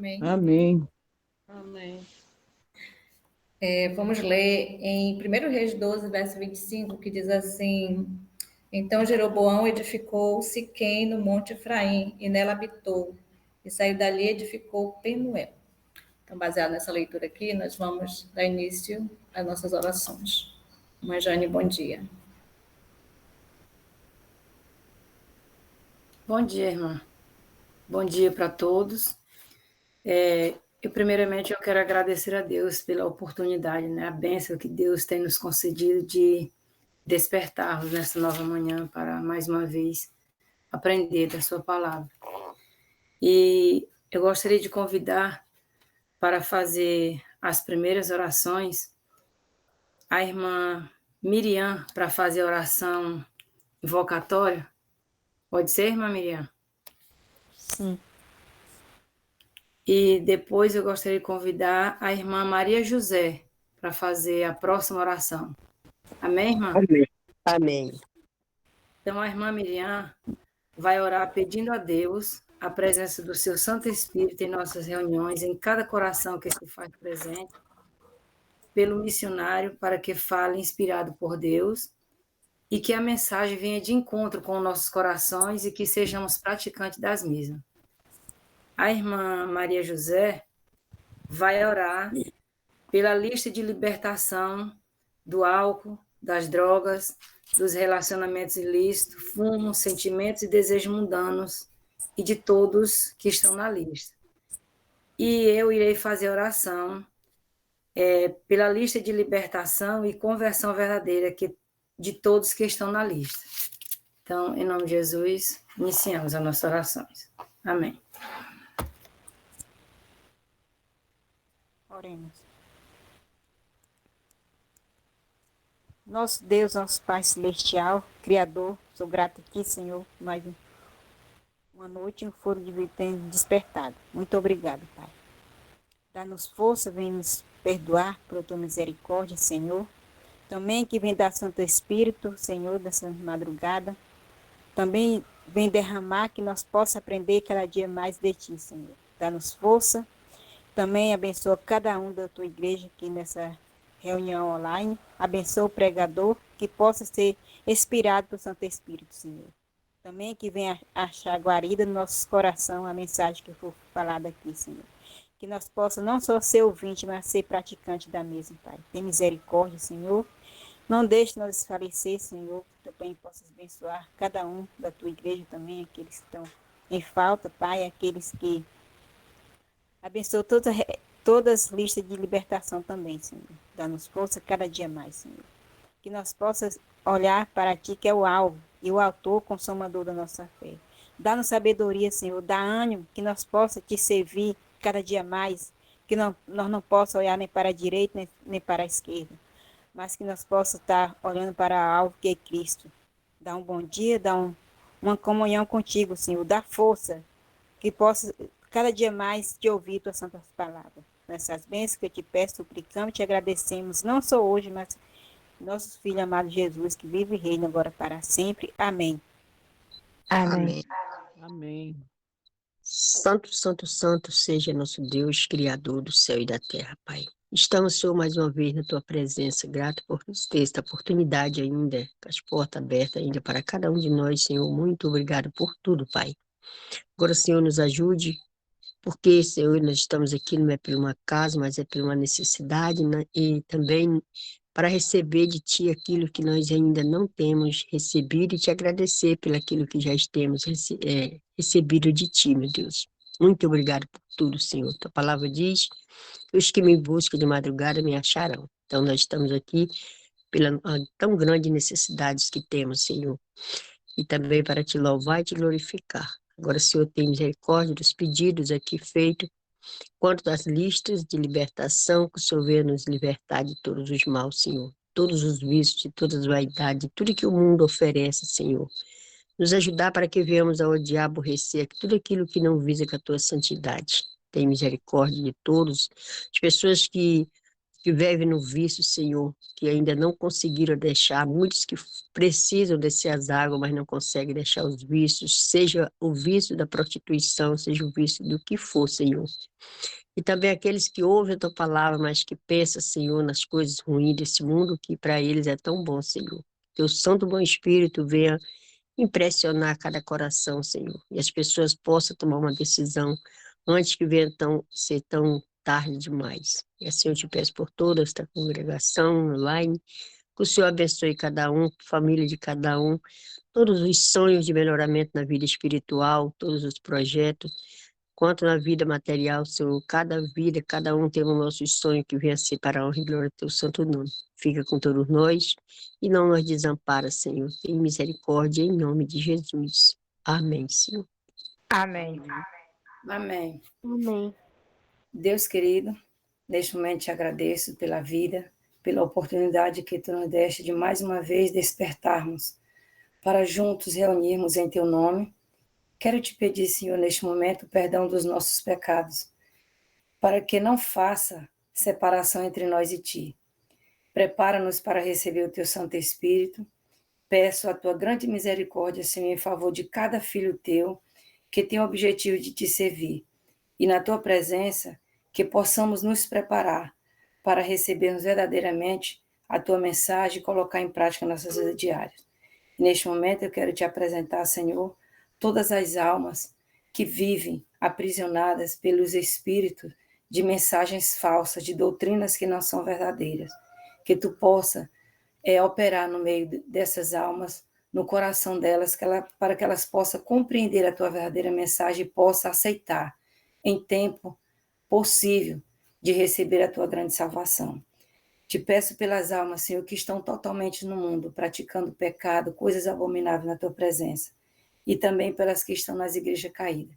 Amém. Amém. Amém. Vamos ler em 1 Reis 12, verso 25, que diz assim: Então Jeroboão edificou Siquém no monte Efraim, e nela habitou, e saiu dali e edificou Penuel. Então, baseado nessa leitura aqui, nós vamos dar início às nossas orações. Mãe Jane, bom dia. Bom dia, irmã. Bom dia para todos. Primeiramente, eu quero agradecer a Deus pela oportunidade, né? A bênção que Deus tem nos concedido de despertarmos nessa nova manhã para, mais uma vez, aprender da sua palavra. E eu gostaria de convidar para fazer as primeiras orações a irmã Miriam para fazer a oração invocatória. Pode ser, irmã Miriam? Sim. E depois eu gostaria de convidar a irmã Maria José para fazer a próxima oração. Amém, irmã? Amém. Amém. Então, a irmã Miriam vai orar pedindo a Deus a presença do seu Santo Espírito em nossas reuniões, em cada coração que se faz presente, pelo missionário, para que fale inspirado por Deus e que a mensagem venha de encontro com nossos corações e que sejamos praticantes das mesmas. A irmã Maria José vai orar pela lista de libertação do álcool, das drogas, dos relacionamentos ilícitos, fumo, sentimentos e desejos mundanos e de todos que estão na lista. E eu irei fazer oração pela lista de libertação e conversão verdadeira de todos que estão na lista. Então, em nome de Jesus, iniciamos as nossas orações. Amém. Oremos. Nosso Deus, nosso Pai Celestial, Criador, sou grato aqui, Senhor, mais uma noite e um foro de vida tem despertado. Muito obrigado, Pai. Dá-nos força, vem nos perdoar por tua misericórdia, Senhor. Também que vem dar Santo Espírito, Senhor, dessa madrugada. Também vem derramar que nós possamos aprender cada dia mais de Ti, Senhor. Dá-nos força. Também abençoa cada um da Tua igreja aqui nessa reunião online. Abençoa o pregador, que possa ser inspirado pelo Santo Espírito, Senhor. Também que venha achar guarida no nosso coração a mensagem que for falada aqui, Senhor. Que nós possamos não só ser ouvinte, mas ser praticante da mesma, Pai. Tem misericórdia, Senhor. Não deixe nós desfalecer, Senhor, que também possas abençoar cada um da Tua igreja também, aqueles que estão em falta, Pai, aqueles que abençoa todas as listas de libertação também, Senhor. Dá-nos força cada dia mais, Senhor. Que nós possamos olhar para Ti, que é o alvo e o autor consumador da nossa fé. Dá-nos sabedoria, Senhor. Dá ânimo, que nós possamos Te servir cada dia mais. Que nós não possamos olhar nem para a direita, nem para a esquerda. Mas que nós possamos estar olhando para o alvo, que é Cristo. Dá um bom dia, dá uma comunhão contigo, Senhor. Dá força, que possa cada dia mais te ouvir tuas santas palavras. Nessas bênçãos que eu te peço, suplicamos, te agradecemos, não só hoje, mas nosso Filho amado Jesus, que vive e reina agora para sempre. Amém. Amém. Amém. Santo, santo, santo seja nosso Deus, Criador do céu e da terra, Pai. Estamos, Senhor, mais uma vez na Tua presença, grato por nos ter esta oportunidade ainda, com as portas abertas ainda para cada um de nós, Senhor. Muito obrigado por tudo, Pai. Agora, Senhor, nos ajude, porque, Senhor, nós estamos aqui não é por uma casa, mas é por uma necessidade, né? E também para receber de Ti aquilo que nós ainda não temos recebido e Te agradecer pelo aquilo que já temos recebido de Ti, meu Deus. Muito obrigado por tudo, Senhor. Tua palavra diz que os que me buscam de madrugada me acharão. Então, nós estamos aqui pela tão grande necessidades que temos, Senhor, e também para Te louvar e Te glorificar. Agora, Senhor, tem misericórdia dos pedidos aqui feitos, quanto das listas de libertação, que o Senhor venha nos libertar de todos os maus, Senhor. Todos os vícios, de todas as vaidades, tudo que o mundo oferece, Senhor. Nos ajudar para que venhamos a odiar, aborrecer tudo aquilo que não visa com a Tua santidade. Tem misericórdia de todos. As pessoas que que vivem no vício, Senhor, que ainda não conseguiram deixar, muitos que precisam descer as águas, mas não conseguem deixar os vícios, seja o vício da prostituição, seja o vício do que for, Senhor. E também aqueles que ouvem a tua palavra, mas que pensam, Senhor, nas coisas ruins desse mundo, que para eles é tão bom, Senhor. Teu Santo Bom Espírito venha impressionar cada coração, Senhor, e as pessoas possam tomar uma decisão antes que venha ser tão tarde demais. E assim eu te peço por toda esta congregação online, que o Senhor abençoe cada um, família de cada um, todos os sonhos de melhoramento na vida espiritual, todos os projetos, quanto na vida material, Senhor, cada vida, cada um tem o nosso sonho que venha ser para a honra e glória do teu santo nome. Fica com todos nós e não nos desampara, Senhor. Tem misericórdia em nome de Jesus. Amém, Senhor. Amém. Amém. Amém. Deus querido, neste momento te agradeço pela vida, pela oportunidade que tu nos deste de mais uma vez despertarmos para juntos reunirmos em teu nome. Quero te pedir, Senhor, neste momento, perdão dos nossos pecados, para que não faça separação entre nós e ti. Prepara-nos para receber o teu Santo Espírito. Peço a tua grande misericórdia, Senhor, em favor de cada filho teu que tem o objetivo de te servir. E na tua presença, que possamos nos preparar para recebermos verdadeiramente a tua mensagem e colocar em prática nossas vidas diárias. E neste momento eu quero te apresentar, Senhor, todas as almas que vivem aprisionadas pelos espíritos de mensagens falsas, de doutrinas que não são verdadeiras. Que tu possa operar no meio dessas almas, no coração delas, para que elas possam compreender a tua verdadeira mensagem e possam aceitar em tempo possível de receber a tua grande salvação. Te peço pelas almas, Senhor, que estão totalmente no mundo, praticando pecado, coisas abomináveis na tua presença, e também pelas que estão nas igrejas caídas,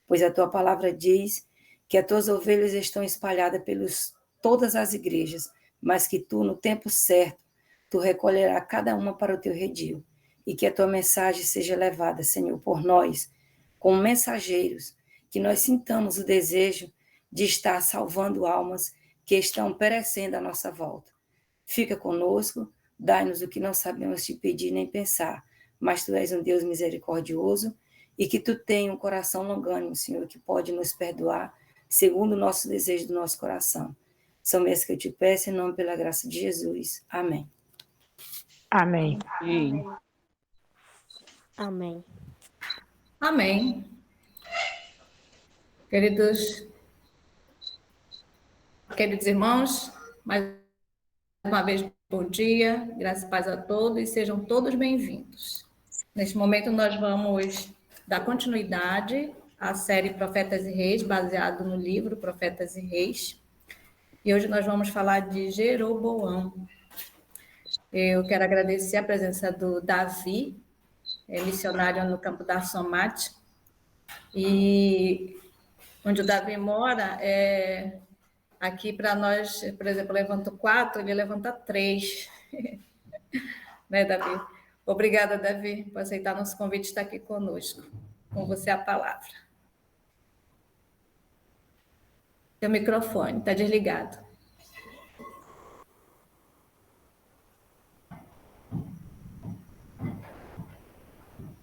pois a tua palavra diz que as tuas ovelhas estão espalhadas pelos todas as igrejas, mas que tu, no tempo certo, tu recolherás cada uma para o teu redil, e que a tua mensagem seja levada, Senhor, por nós, como mensageiros, que nós sintamos o desejo de estar salvando almas que estão perecendo à nossa volta. Fica conosco, dai-nos o que não sabemos te pedir nem pensar, mas tu és um Deus misericordioso e que tu tenha um coração longânimo, Senhor, que pode nos perdoar segundo o nosso desejo do nosso coração. São mesmo que eu te peço em nome pela graça de Jesus. Amém. Amém. Amém. Amém. Amém. Queridos irmãos, mais uma vez, bom dia, graças e paz a todos e sejam todos bem-vindos. Neste momento, nós vamos dar continuidade à série Profetas e Reis, baseado no livro Profetas e Reis. E hoje nós vamos falar de Jeroboão. Eu quero agradecer a presença do Davi, missionário no campo da Somate, e onde o Davi mora, aqui para nós, por exemplo, eu levanto 4, ele levanta 3. Né, Davi? Obrigada, Davi, por aceitar nosso convite e estar aqui conosco. Com você a palavra. Seu microfone está desligado.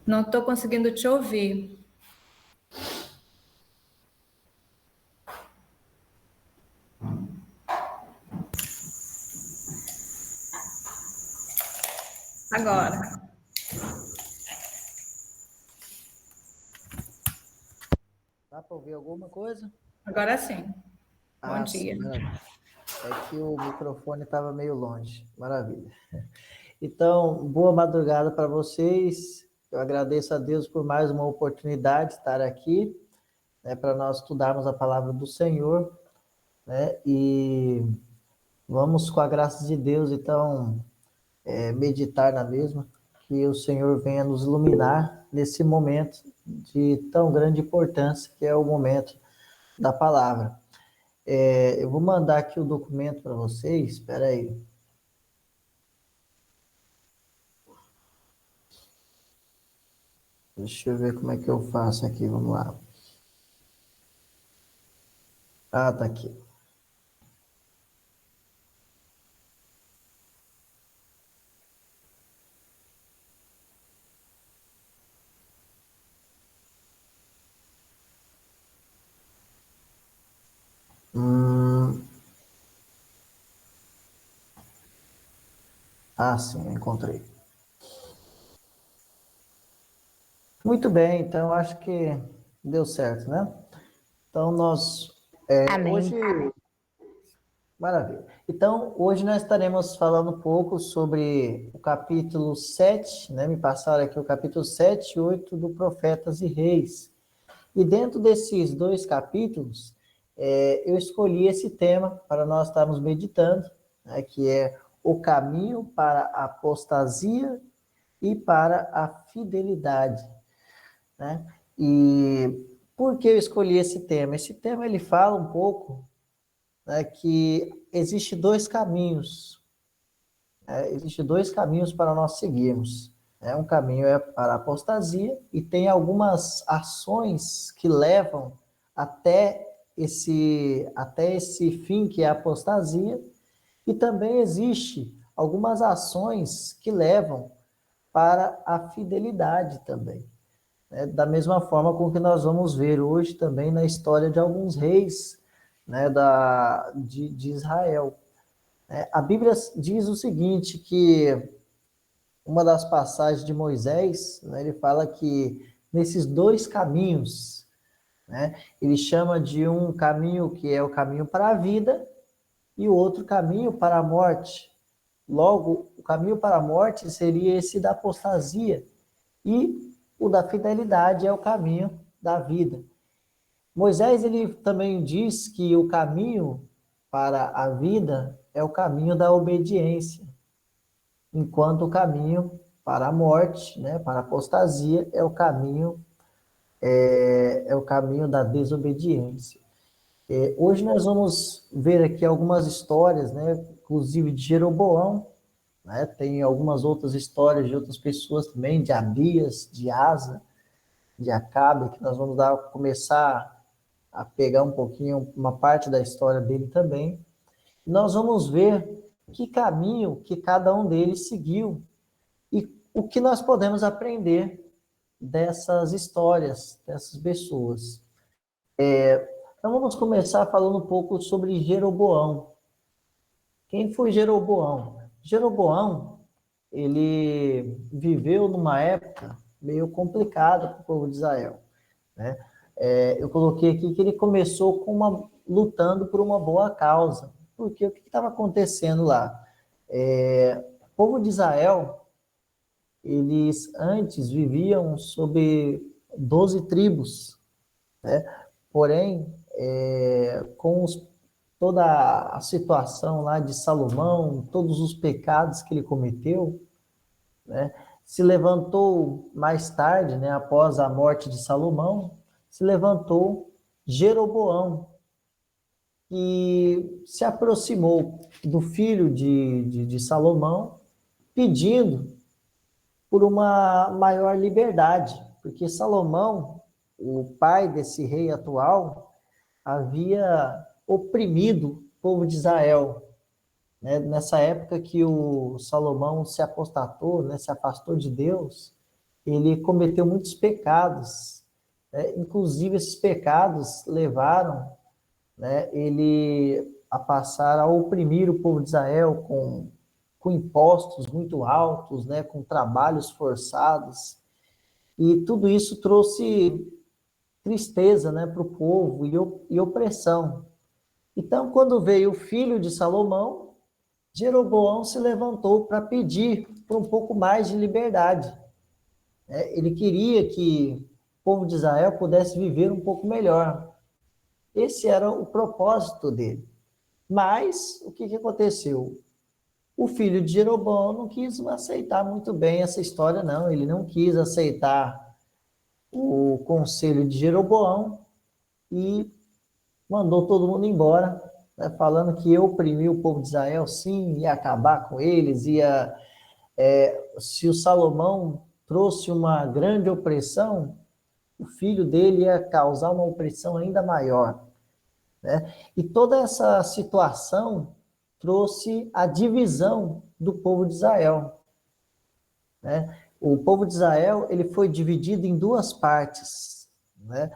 Não estou conseguindo te ouvir. Agora. Dá para ouvir alguma coisa? Agora sim. Bom dia. Sim, maravilha. É que o microfone estava meio longe. Maravilha. Então, boa madrugada para vocês. Eu agradeço a Deus por mais uma oportunidade de estar aqui, né, para nós estudarmos a palavra do Senhor, né, e vamos, com a graça de Deus, então, meditar na mesma, que o Senhor venha nos iluminar nesse momento de tão grande importância, que é o momento da palavra. Eu vou mandar aqui o documento para vocês, espera aí. Deixa eu ver como é que eu faço aqui, vamos lá. Ah, tá aqui. Ah, sim, encontrei. Muito bem, então acho que deu certo, né? Então nós Amém. hoje, maravilha. Então hoje nós estaremos falando um pouco sobre o capítulo 7, né? Me passaram aqui o capítulo 7 e 8 do Profetas e Reis. E dentro desses dois capítulos, eu escolhi esse tema para nós estarmos meditando, né? Que é o caminho para a apostasia e para a fidelidade, né? E por que eu escolhi esse tema? Esse tema ele fala um pouco, né, que existe dois caminhos, existe dois caminhos para nós seguirmos. Né? Um caminho é para a apostasia e tem algumas ações que levam até esse fim que é a apostasia, e também existe algumas ações que levam para a fidelidade também. Né? Da mesma forma com que nós vamos ver hoje também na história de alguns reis, né, de Israel. A Bíblia diz o seguinte, que uma das passagens de Moisés, né, ele fala que nesses dois caminhos, né, ele chama de um caminho que é o caminho para a vida e o outro caminho para a morte. Logo, o caminho para a morte seria esse da apostasia e o da fidelidade é o caminho da vida. Moisés ele também diz que o caminho para a vida é o caminho da obediência, enquanto o caminho para a morte, né, para a apostasia, é o caminho da desobediência. Hoje nós vamos ver aqui algumas histórias, né, inclusive de Jeroboão, né, tem algumas outras histórias de outras pessoas também, de Abias, de Asa, de Acabe, que nós vamos começar a pegar um pouquinho, uma parte da história dele também. Nós vamos ver que caminho que cada um deles seguiu e o que nós podemos aprender dessas histórias, dessas pessoas. Então vamos começar falando um pouco sobre Jeroboão. Quem foi Jeroboão? Jeroboão, ele viveu numa época meio complicada para o povo de Israel, né? Eu coloquei aqui que ele começou lutando por uma boa causa. Porque o que estava acontecendo lá? O povo de Israel, eles antes viviam sob 12 tribos, né? Porém, toda a situação lá de Salomão, todos os pecados que ele cometeu, né? Se levantou mais tarde, né, após a morte de Salomão, se levantou Jeroboão, que se aproximou do filho de Salomão, pedindo por uma maior liberdade, porque Salomão, o pai desse rei atual, havia oprimido o povo de Israel, né? Nessa época que o Salomão se apostatou, né, se afastou de Deus, ele cometeu muitos pecados, né? Inclusive esses pecados levaram, né, ele a passar a oprimir o povo de Israel com impostos muito altos, né, com trabalhos forçados, e tudo isso trouxe tristeza, né, para o povo e opressão. Então, quando veio o filho de Salomão, Jeroboão se levantou para pedir por um pouco mais de liberdade. Ele queria que o povo de Israel pudesse viver um pouco melhor. Esse era o propósito dele. Mas, o que aconteceu? O filho de Jeroboão não quis aceitar muito bem essa história, não. Ele não quis aceitar o conselho de Jeroboão e mandou todo mundo embora, né, falando que ia oprimir o povo de Israel, sim, ia acabar com eles, se o Salomão trouxe uma grande opressão, o filho dele ia causar uma opressão ainda maior, né? E toda essa situação trouxe a divisão do povo de Israel, né? O povo de Israel ele foi dividido em duas partes, né?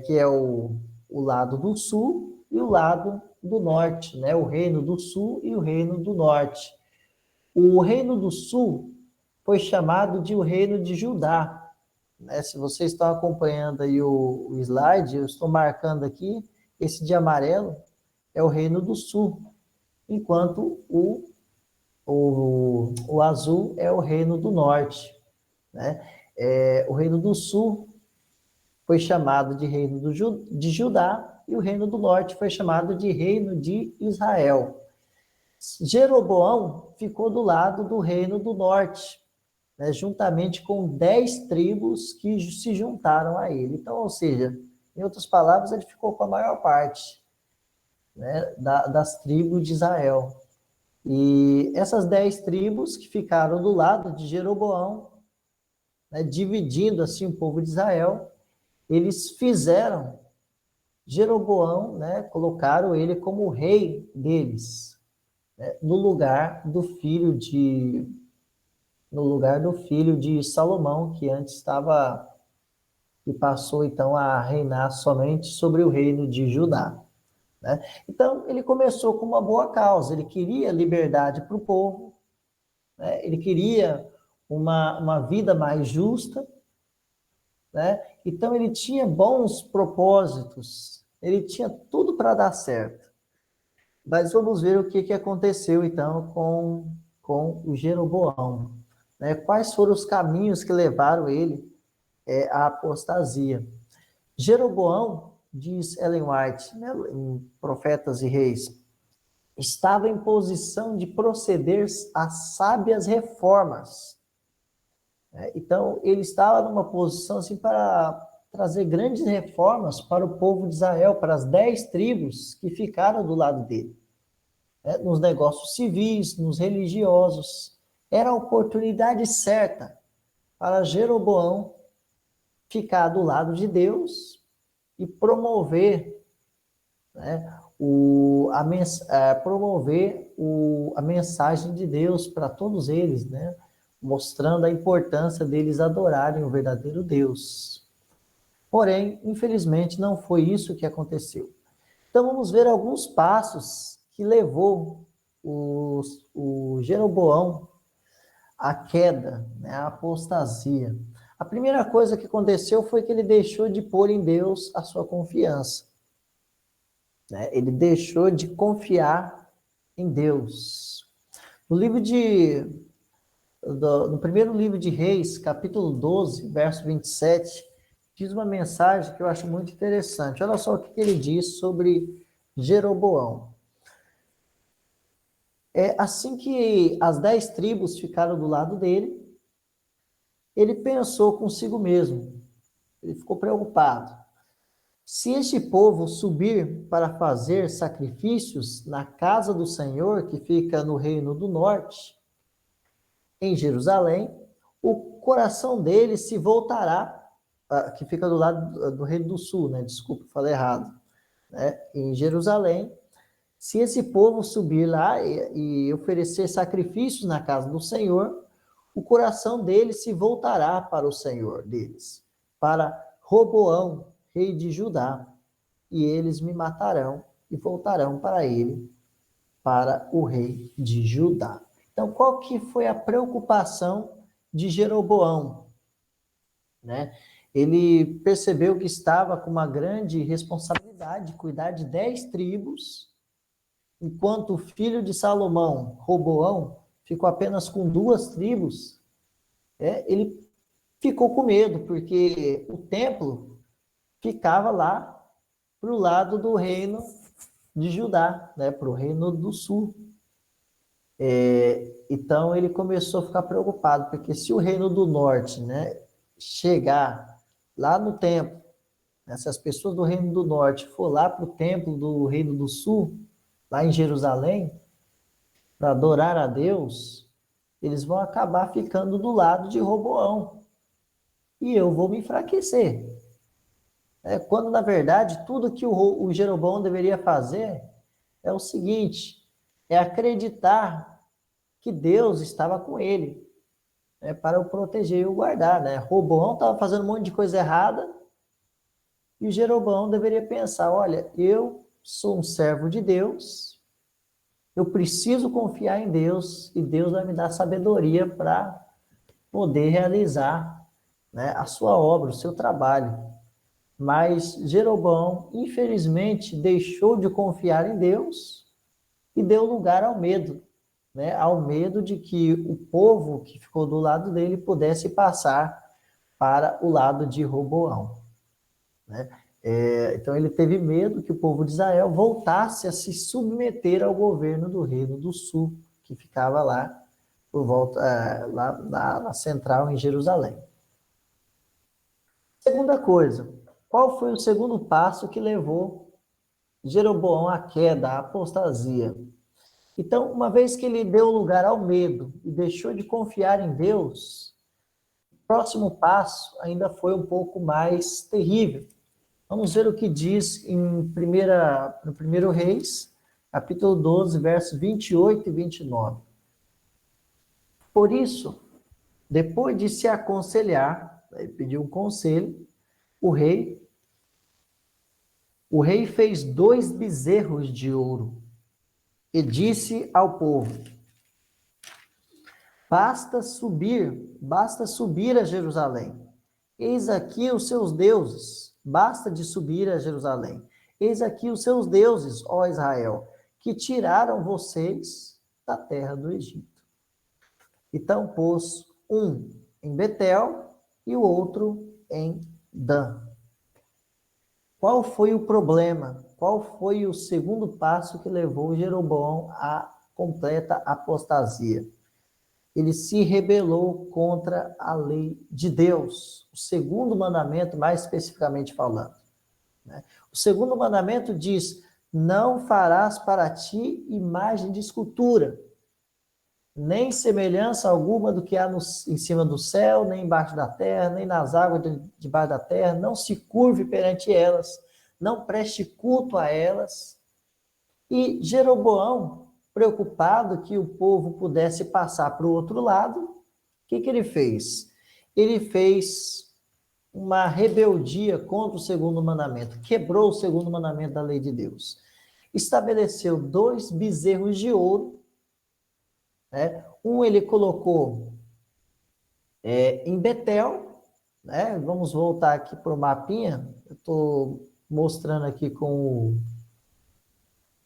Que é o lado do sul e o lado do norte, né? O reino do sul e o reino do norte. O reino do sul foi chamado de o reino de Judá. Né? Se vocês estão acompanhando aí o slide, eu estou marcando aqui, esse de amarelo é o reino do sul, enquanto o azul é o reino do norte. Né? O reino do sul foi chamado de reino de Judá e o reino do norte foi chamado de reino de Israel. Jeroboão ficou do lado do reino do norte, né, juntamente com 10 tribos que se juntaram a ele. Então, ou seja, em outras palavras, ele ficou com a maior parte, né, das tribos de Israel. E essas 10 tribos que ficaram do lado de Jeroboão, né, dividindo assim o povo de Israel, eles fizeram Jeroboão, né, colocaram ele como rei deles, né, no lugar do filho de Salomão, que antes que passou então a reinar somente sobre o reino de Judá. Né? Então, ele começou com uma boa causa, ele queria liberdade para o povo, né? Ele queria uma vida mais justa, né? Então, ele tinha bons propósitos, ele tinha tudo para dar certo. Mas vamos ver o que aconteceu, então, com o Jeroboão. Né? Quais foram os caminhos que levaram ele à apostasia? Jeroboão, diz Ellen White, né, em Profetas e Reis, estava em posição de proceder a sábias reformas. Então, ele estava numa posição assim, para trazer grandes reformas para o povo de Israel, para as 10 tribos que ficaram do lado dele. Nos negócios civis, nos religiosos. Era a oportunidade certa para Jeroboão ficar do lado de Deus e promover, né, a mensagem de Deus para todos eles, né, mostrando a importância deles adorarem o verdadeiro Deus. Porém, infelizmente, não foi isso que aconteceu. Então, vamos ver alguns passos que levou o Jeroboão à queda, né, à apostasia. A primeira coisa que aconteceu foi que ele deixou de pôr em Deus a sua confiança. Né? Ele deixou de confiar em Deus. No primeiro livro de Reis, capítulo 12, verso 27, diz uma mensagem que eu acho muito interessante. Olha só o que ele diz sobre Jeroboão. Assim que as 10 tribos ficaram do lado dele, ele pensou consigo mesmo. Ele ficou preocupado. Se este povo subir para fazer sacrifícios na casa do Senhor, que fica no reino do norte, em Jerusalém, o coração deles se voltará, que fica do lado do reino do sul, né? Desculpa, falei errado. Né? Em Jerusalém, se esse povo subir lá e oferecer sacrifícios na casa do Senhor, o coração deles se voltará para o Senhor deles, para Roboão, rei de Judá, e eles me matarão e voltarão para ele, para o rei de Judá. Então, qual que foi a preocupação de Jeroboão? Né? Ele percebeu que estava com uma grande responsabilidade de cuidar de 10 tribos, enquanto o filho de Salomão, Roboão, ficou apenas com 2 tribos. Ele ficou com medo, porque o templo ficava lá para o lado do reino de Judá, né, para o reino do sul. Então ele começou a ficar preocupado, porque se o reino do norte, né, chegar lá no templo, né, se as pessoas do reino do norte for lá para o templo do reino do sul, lá em Jerusalém, para adorar a Deus, eles vão acabar ficando do lado de Roboão. E eu vou me enfraquecer. Quando, na verdade, tudo que o Jeroboão deveria fazer é o seguinte, é acreditar que Deus estava com ele, né, para o proteger e o guardar. Né? Roboão estava fazendo um monte de coisa errada, e o Jeroboão deveria pensar, olha, eu sou um servo de Deus, Eu preciso confiar em Deus e Deus vai me dar sabedoria para poder realizar, né, a sua obra, o seu trabalho. Mas Jeroboão, infelizmente, deixou de confiar em Deus e deu lugar ao medo, né, ao medo de que o povo que ficou do lado dele pudesse passar para o lado de Roboão, né? Então ele teve medo que o povo de Israel voltasse a se submeter ao governo do Reino do Sul, que ficava lá por volta, lá na central em Jerusalém. Segunda coisa, qual foi o segundo passo que levou Jeroboão à queda, à apostasia? Então, uma vez que ele deu lugar ao medo e deixou de confiar em Deus, o próximo passo ainda foi um pouco mais terrível. Vamos ver o que diz no 1 Reis, capítulo 12, versos 28 e 29. Por isso, depois de se aconselhar, ele pediu um conselho, o rei fez 2 bezerros de ouro e disse ao povo: basta subir a Jerusalém. Eis aqui os seus deuses. Basta de subir a Jerusalém. Eis aqui os seus deuses, ó Israel, que tiraram vocês da terra do Egito. Então pôs um em Betel e o outro em Dan. Qual foi o problema? Qual foi o segundo passo que levou Jeroboão à completa apostasia? Ele se rebelou contra a lei de Deus, o segundo mandamento, mais especificamente falando, né? O segundo mandamento diz: não farás para ti imagem de escultura, nem semelhança alguma do que há em cima do céu, nem embaixo da terra, nem nas águas debaixo da terra, não se curve perante elas, não preste culto a elas. E Jeroboão, preocupado que o povo pudesse passar para o outro lado, o que ele fez? Ele fez uma rebeldia contra o segundo mandamento, quebrou o segundo mandamento da lei de Deus. Estabeleceu 2 bezerros de ouro, né? Um ele colocou em Betel, né? Vamos voltar aqui para o mapinha, eu estou mostrando aqui com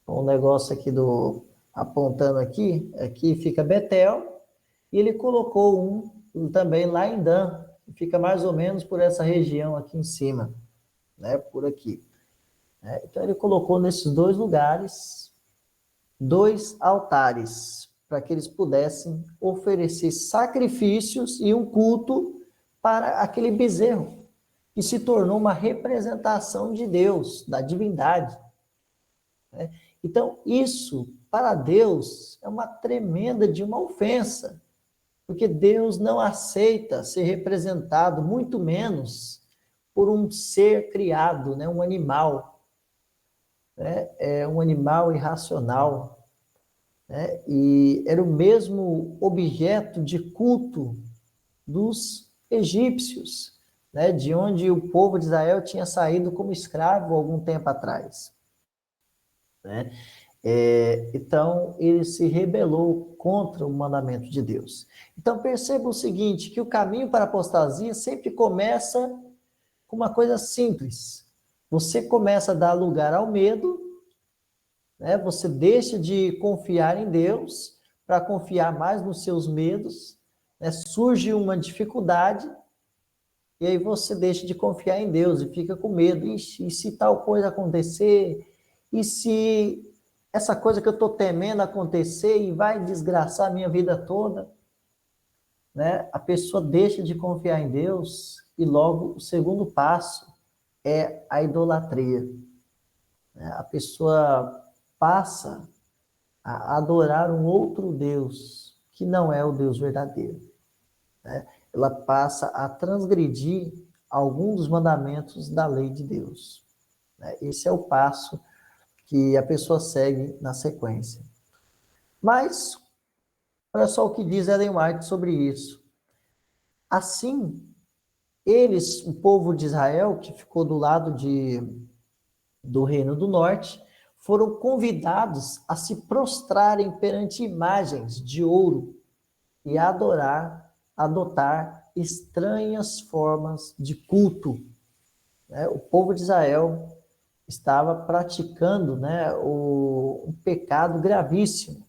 o negócio aqui apontando aqui fica Betel, e ele colocou um também lá em Dan, que fica mais ou menos por essa região aqui em cima, né, por aqui. Então ele colocou nesses 2 lugares 2 altares, para que eles pudessem oferecer sacrifícios e um culto para aquele bezerro, que se tornou uma representação de Deus, da divindade, né? Então, isso, para Deus, é uma tremenda de uma ofensa, porque Deus não aceita ser representado, muito menos por um ser criado, né, um animal, né, um animal irracional, né, e era o mesmo objeto de culto dos egípcios, né, de onde o povo de Israel tinha saído como escravo algum tempo atrás, né? Então, ele se rebelou contra o mandamento de Deus. Então, perceba o seguinte, que o caminho para a apostasia sempre começa com uma coisa simples. Você começa a dar lugar ao medo, né? Você deixa de confiar em Deus para confiar mais nos seus medos, né? Surge uma dificuldade, e aí você deixa de confiar em Deus e fica com medo. Ixi, e se tal coisa acontecer? E se essa coisa que eu estou temendo acontecer e vai desgraçar a minha vida toda, né? A pessoa deixa de confiar em Deus e logo o segundo passo é a idolatria, né? A pessoa passa a adorar um outro Deus que não é o Deus verdadeiro, né? Ela passa a transgredir algum dos mandamentos da lei de Deus, né? Esse é o passo que a pessoa segue na sequência. Mas, olha só o que diz Ellen White sobre isso. Assim, eles, o povo de Israel, que ficou do lado do Reino do Norte, foram convidados a se prostrarem perante imagens de ouro e adotar estranhas formas de culto. O povo de Israel estava praticando, né, um pecado gravíssimo.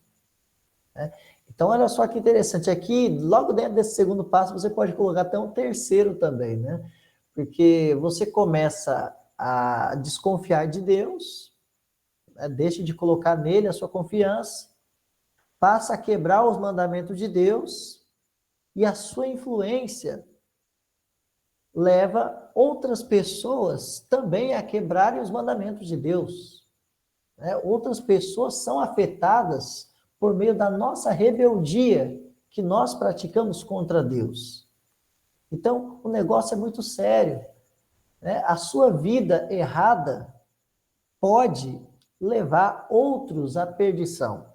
Né? Então, olha só que interessante. Aqui, logo dentro desse segundo passo, você pode colocar até um terceiro também, né? Porque você começa a desconfiar de Deus, né? Deixa de colocar nele a sua confiança, passa a quebrar os mandamentos de Deus, e a sua influência leva outras pessoas também a quebrarem os mandamentos de Deus. Né? Outras pessoas são afetadas por meio da nossa rebeldia que nós praticamos contra Deus. Então, o negócio é muito sério. Né? A sua vida errada pode levar outros à perdição.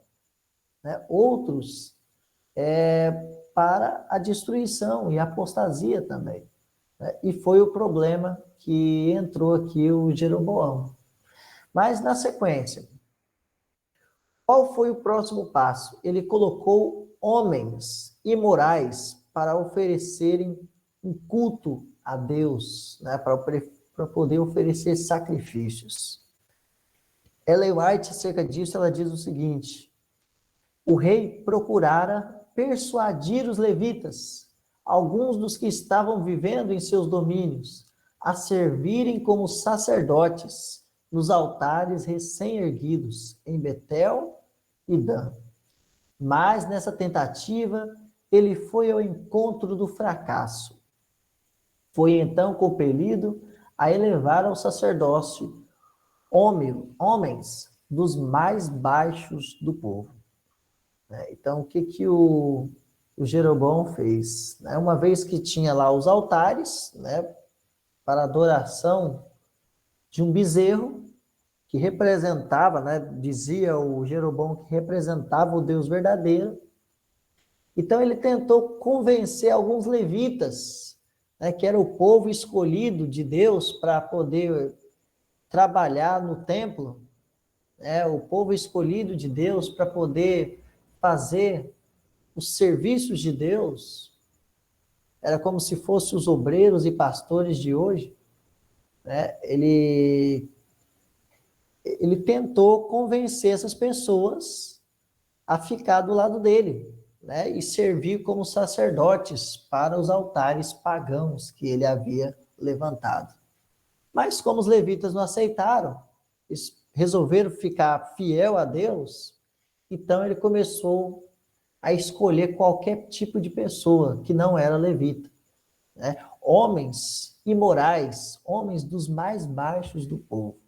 Né? Outros para a destruição e a apostasia também. Né? E foi o problema que entrou aqui o Jeroboão. Mas, na sequência, qual foi o próximo passo? Ele colocou homens imorais para oferecerem um culto a Deus, né? Para poder oferecer sacrifícios. Ellen White, acerca disso, ela diz o seguinte: o rei procurara persuadir os levitas, alguns dos que estavam vivendo em seus domínios, a servirem como sacerdotes nos altares recém-erguidos em Betel e Dan. Mas nessa tentativa, ele foi ao encontro do fracasso. Foi então compelido a elevar ao sacerdócio homens dos mais baixos do povo. Então, o que o Jeroboão fez? Uma vez que tinha lá os altares, né, para adoração de um bezerro, que representava, né, dizia o Jeroboão que representava o Deus verdadeiro. Então ele tentou convencer alguns levitas, né, que era o povo escolhido de Deus para poder trabalhar no templo, né, o povo escolhido de Deus para poder fazer os serviços de Deus. Era como se fossem os obreiros e pastores de hoje. Né? Ele tentou convencer essas pessoas a ficar do lado dele, né? E servir como sacerdotes para os altares pagãos que ele havia levantado. Mas como os levitas não aceitaram, eles resolveram ficar fiel a Deus, então ele começou a escolher qualquer tipo de pessoa que não era levita. Né? Homens imorais, homens dos mais baixos do povo.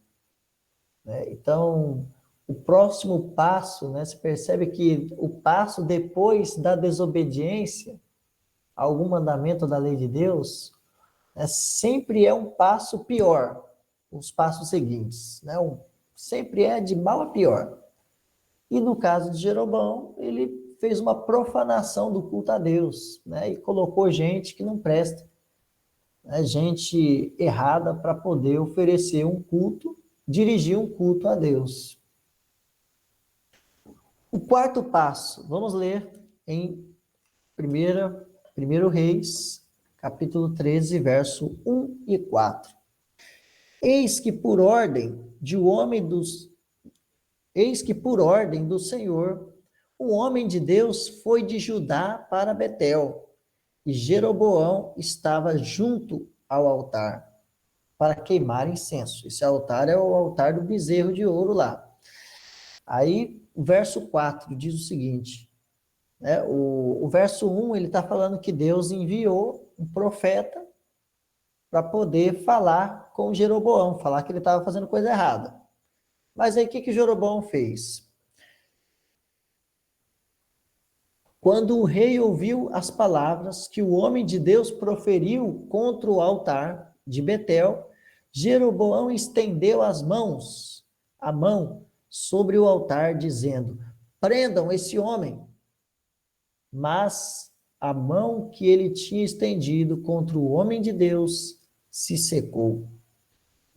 Então, o próximo passo, né, se percebe que o passo depois da desobediência a algum mandamento da lei de Deus, né, sempre é um passo pior, os passos seguintes. Né, sempre é de mal a pior. E no caso de Jeroboão, ele fez uma profanação do culto a Deus, né, e colocou gente que não presta, né, gente errada para poder oferecer um culto, dirigir um culto a Deus. O quarto passo, vamos ler em 1 Reis, capítulo 13, verso 1 e 4. Eis que por ordem do Senhor, o homem de Deus foi de Judá para Betel, e Jeroboão estava junto ao altar para queimar incenso. Esse altar é o altar do bezerro de ouro lá. Aí, o verso 4 diz o seguinte, né? O verso 1, ele está falando que Deus enviou um profeta para poder falar com Jeroboão, falar que ele estava fazendo coisa errada. Mas aí, o que Jeroboão fez? Quando o rei ouviu as palavras que o homem de Deus proferiu contra o altar de Betel, Jeroboão estendeu a mão sobre o altar, dizendo: prendam esse homem. Mas a mão que ele tinha estendido contra o homem de Deus se secou,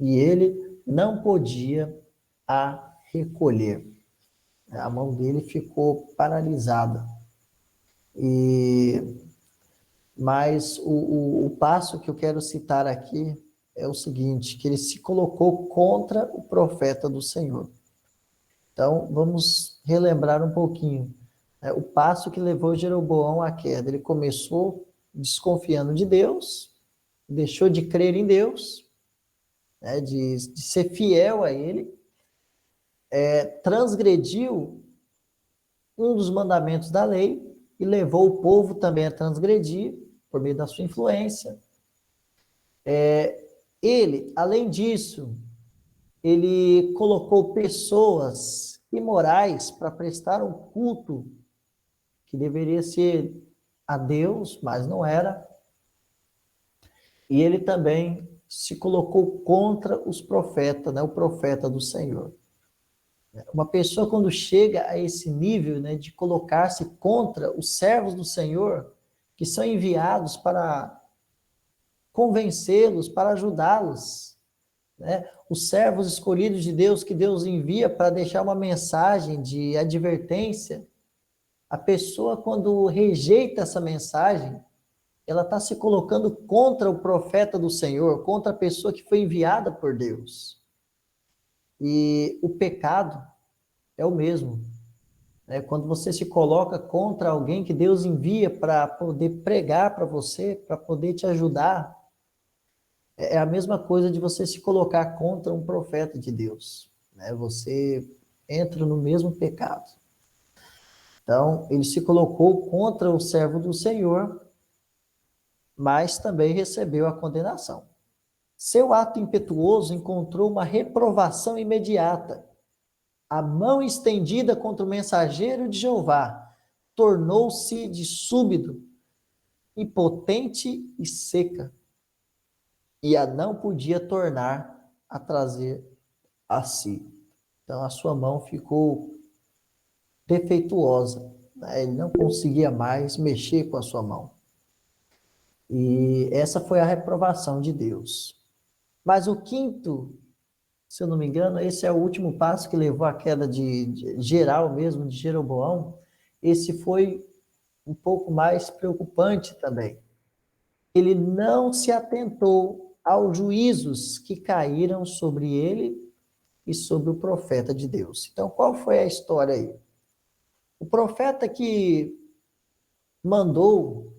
e ele não podia a recolher. A mão dele ficou paralisada. Mas o passo que eu quero citar aqui é o seguinte, que ele se colocou contra o profeta do Senhor. Então, vamos relembrar um pouquinho. O passo que levou Jeroboão à queda. Ele começou desconfiando de Deus, deixou de crer em Deus, de ser fiel a Ele, transgrediu um dos mandamentos da lei e levou o povo também a transgredir por meio da sua influência. Ele, além disso, ele colocou pessoas imorais para prestar um culto que deveria ser a Deus, mas não era. E ele também se colocou contra os profetas, o profeta do Senhor. Uma pessoa, quando chega a esse nível, de colocar-se contra os servos do Senhor, que são enviados para convencê-los, para ajudá-los, os servos escolhidos de Deus, que Deus envia para deixar uma mensagem de advertência, a pessoa, quando rejeita essa mensagem, ela está se colocando contra o profeta do Senhor, contra a pessoa que foi enviada por Deus. E o pecado é o mesmo. Quando você se coloca contra alguém que Deus envia para poder pregar para você, para poder te ajudar, é a mesma coisa de você se colocar contra um profeta de Deus. Você entra no mesmo pecado. Então, ele se colocou contra o servo do Senhor, mas também recebeu a condenação. Seu ato impetuoso encontrou uma reprovação imediata. A mão estendida contra o mensageiro de Jeová tornou-se de súbito, impotente e seca, e a não podia tornar a trazer a si. Então, a sua mão ficou defeituosa, ele não conseguia mais mexer com a sua mão. E essa foi a reprovação de Deus. Mas o quinto, se eu não me engano, esse é o último passo que levou à queda de geral mesmo, de Jeroboão. Esse foi um pouco mais preocupante também. Ele não se atentou aos juízos que caíram sobre ele e sobre o profeta de Deus. Então, qual foi a história aí? O profeta que mandou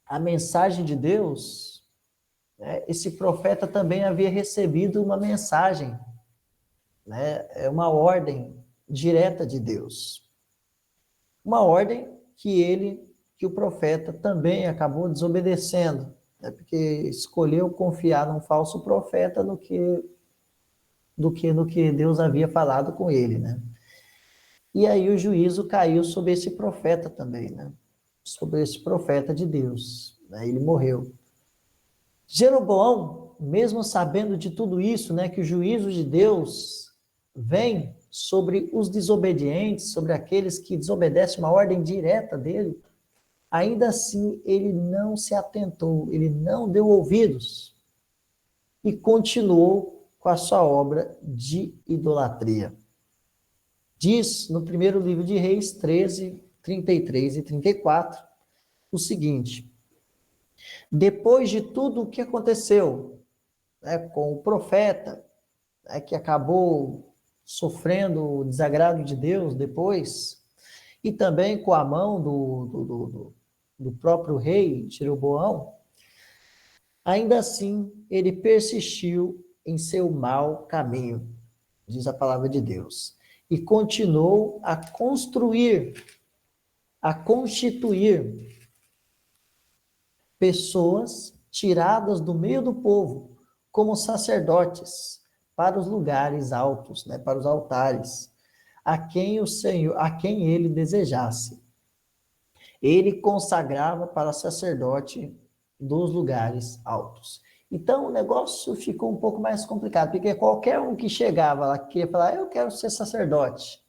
a mensagem de Deus, esse profeta também havia recebido uma mensagem, uma ordem direta de Deus. Uma ordem que o profeta também acabou desobedecendo, porque escolheu confiar num falso profeta do que no que Deus havia falado com ele, E aí o juízo caiu sobre esse profeta também, sobre esse profeta de Deus, Ele morreu. Jeroboão, mesmo sabendo de tudo isso, que o juízo de Deus vem sobre os desobedientes, sobre aqueles que desobedecem uma ordem direta dele, ainda assim ele não se atentou, ele não deu ouvidos e continuou com a sua obra de idolatria. Diz no primeiro livro de Reis 13, 33 e 34, o seguinte: depois de tudo o que aconteceu com o profeta, que acabou sofrendo o desagrado de Deus depois, e também com a mão do próprio rei Jeroboão, ainda assim ele persistiu em seu mau caminho, diz a palavra de Deus, e continuou a constituir pessoas tiradas do meio do povo, como sacerdotes, para os lugares altos, para os altares, a quem ele desejasse. Ele consagrava para sacerdote dos lugares altos. Então o negócio ficou um pouco mais complicado, porque qualquer um que chegava lá queria falar, eu quero ser sacerdote.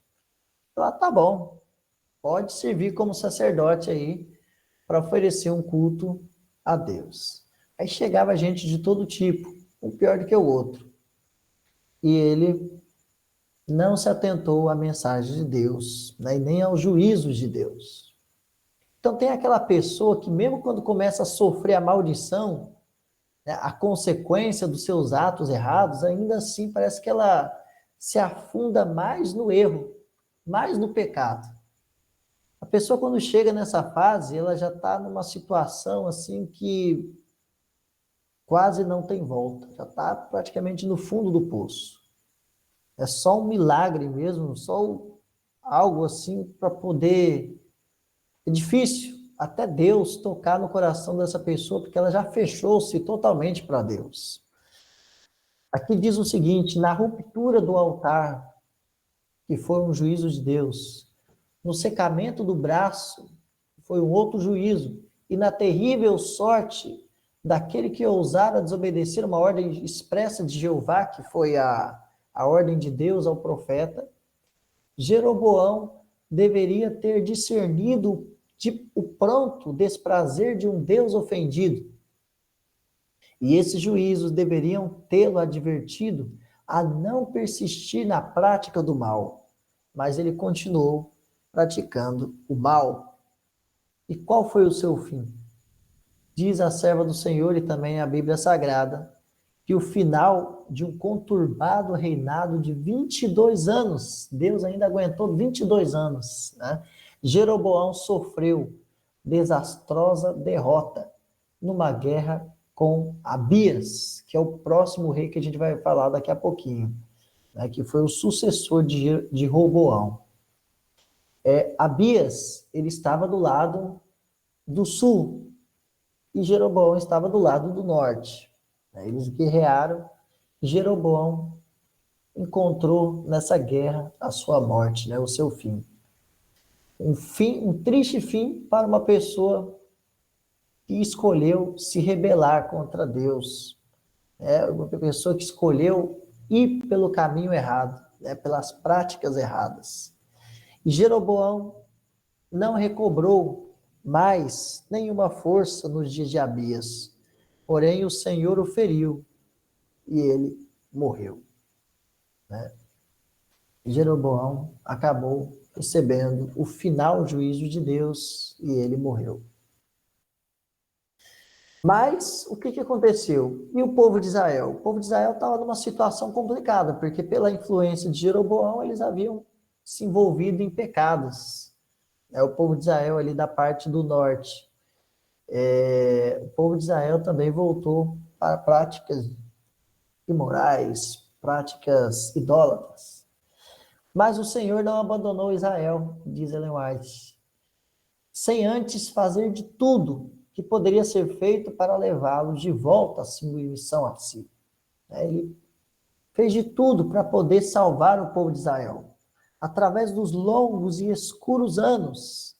Falar, tá bom, pode servir como sacerdote aí para oferecer um culto a Deus. Aí chegava gente de todo tipo, um pior do que o outro. E ele não se atentou à mensagem de Deus, né, e nem aos juízos de Deus. Então tem aquela pessoa que mesmo quando começa a sofrer a maldição, né, a consequência dos seus atos errados, ainda assim parece que ela se afunda mais no erro, mais no pecado. A pessoa quando chega nessa fase, ela já está numa situação assim que quase não tem volta, já está praticamente no fundo do poço. É só um milagre mesmo, algo assim para poder... É difícil até Deus tocar no coração dessa pessoa, porque ela já fechou-se totalmente para Deus. Aqui diz o seguinte: na ruptura do altar, que foi um juízo de Deus, no secamento do braço, foi um outro juízo, e na terrível sorte daquele que ousara desobedecer uma ordem expressa de Jeová, que foi a ordem de Deus ao profeta, Jeroboão deveria ter discernido o pronto desprazer de um Deus ofendido. E esses juízos deveriam tê-lo advertido a não persistir na prática do mal. Mas ele continuou praticando o mal. E qual foi o seu fim? Diz a serva do Senhor e também a Bíblia Sagrada que o final de um conturbado reinado de 22 anos, Deus ainda aguentou 22 anos, né? Jeroboão sofreu desastrosa derrota numa guerra com Abias, que é o próximo rei que a gente vai falar daqui a pouquinho, né? Que foi o sucessor de Roboão. Abias, ele estava do lado do sul e Jeroboão estava do lado do norte. Eles guerrearam e Jeroboão encontrou nessa guerra a sua morte, né, o seu fim. Um triste fim para uma pessoa que escolheu se rebelar contra Deus. Uma pessoa que escolheu ir pelo caminho errado, né, pelas práticas erradas. E Jeroboão não recobrou mais nenhuma força nos dias de Abias. Porém, o Senhor o feriu e ele morreu. Né? Jeroboão acabou recebendo o final juízo de Deus e ele morreu. Mas o que aconteceu? E o povo de Israel? O povo de Israel estava numa situação complicada, porque pela influência de Jeroboão eles haviam se envolvido em pecados. O povo de Israel ali da parte do norte. O povo de Israel também voltou para práticas imorais, práticas idólatras. Mas o Senhor não abandonou Israel, diz Ellen White, sem antes fazer de tudo que poderia ser feito para levá-los de volta à submissão a si. Ele fez de tudo para poder salvar o povo de Israel. Através dos longos e escuros anos,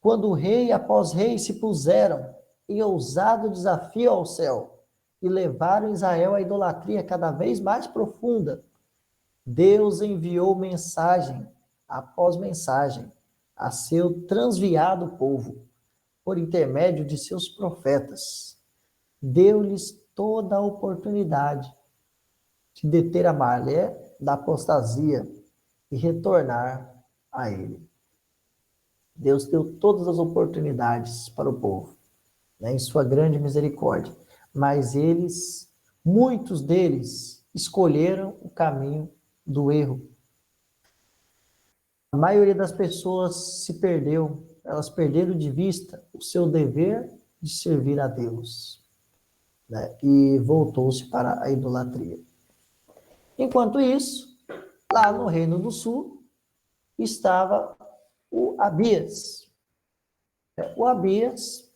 quando rei após rei se puseram em ousado desafio ao céu e levaram Israel à idolatria cada vez mais profunda, Deus enviou mensagem após mensagem a seu transviado povo, por intermédio de seus profetas. Deu-lhes toda a oportunidade de deter a maré da apostasia e retornar a ele. Deus deu todas as oportunidades para o povo, né, em sua grande misericórdia. Mas muitos deles, escolheram o caminho do erro. A maioria das pessoas se perdeu, elas perderam de vista o seu dever de servir a Deus, né, e voltou-se para a idolatria. Enquanto isso, lá no Reino do Sul, estava o Abias. O Abias,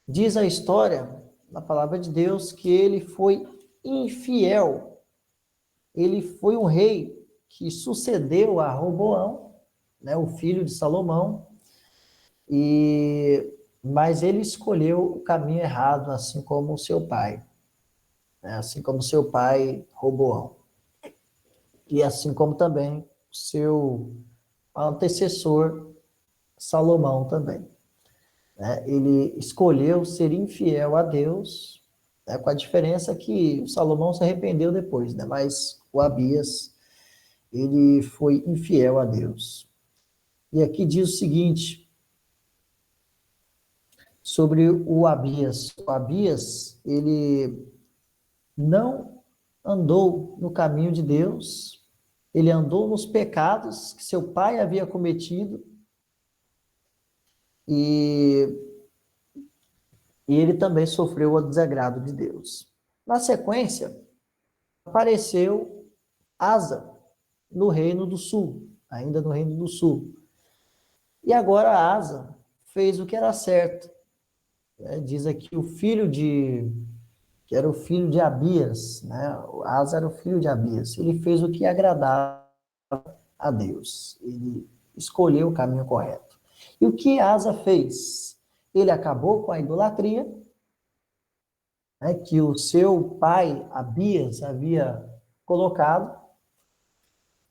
diz a história, na palavra de Deus, que ele foi infiel. Ele foi um rei que sucedeu a Roboão, né, o filho de Salomão, mas ele escolheu o caminho errado, assim como o seu pai. Né, assim como o seu pai, Roboão. E assim como também o seu antecessor, Salomão também. Ele escolheu ser infiel a Deus, com a diferença que o Salomão se arrependeu depois, né? Mas o Abias, ele foi infiel a Deus. E aqui diz o seguinte, sobre o Abias. O Abias, ele não andou no caminho de Deus, ele andou nos pecados que seu pai havia cometido, e ele também sofreu o desagrado de Deus. Na sequência, apareceu Asa no Reino do Sul, ainda no Reino do Sul. E agora Asa fez o que era certo. Diz aqui que era o filho de Abias, né? Asa era o filho de Abias. Ele fez o que agradava a Deus. Ele escolheu o caminho correto. E o que Asa fez? Ele acabou com a idolatria, né, que o seu pai Abias havia colocado.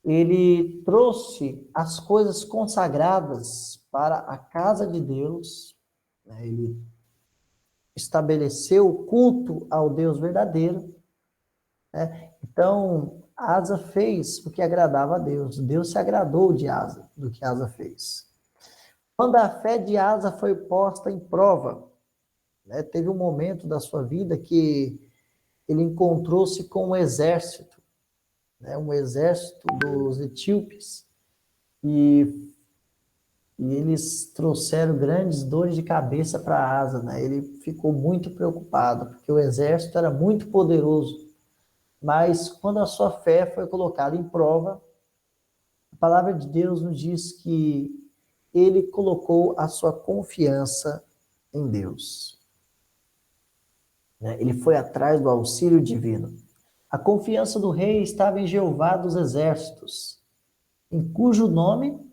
Ele trouxe as coisas consagradas para a casa de Deus, né? Ele estabeleceu o culto ao Deus verdadeiro, né? Então, Asa fez o que agradava a Deus. Deus se agradou de Asa, do que Asa fez. Quando a fé de Asa foi posta em prova, né, teve um momento da sua vida que ele encontrou-se com um exército, né, um exército dos etíopes, e eles trouxeram grandes dores de cabeça para Asa, né? Ele ficou muito preocupado, porque o exército era muito poderoso. Mas quando a sua fé foi colocada em prova, a palavra de Deus nos diz que ele colocou a sua confiança em Deus, né? Ele foi atrás do auxílio divino. A confiança do rei estava em Jeová dos exércitos, em cujo nome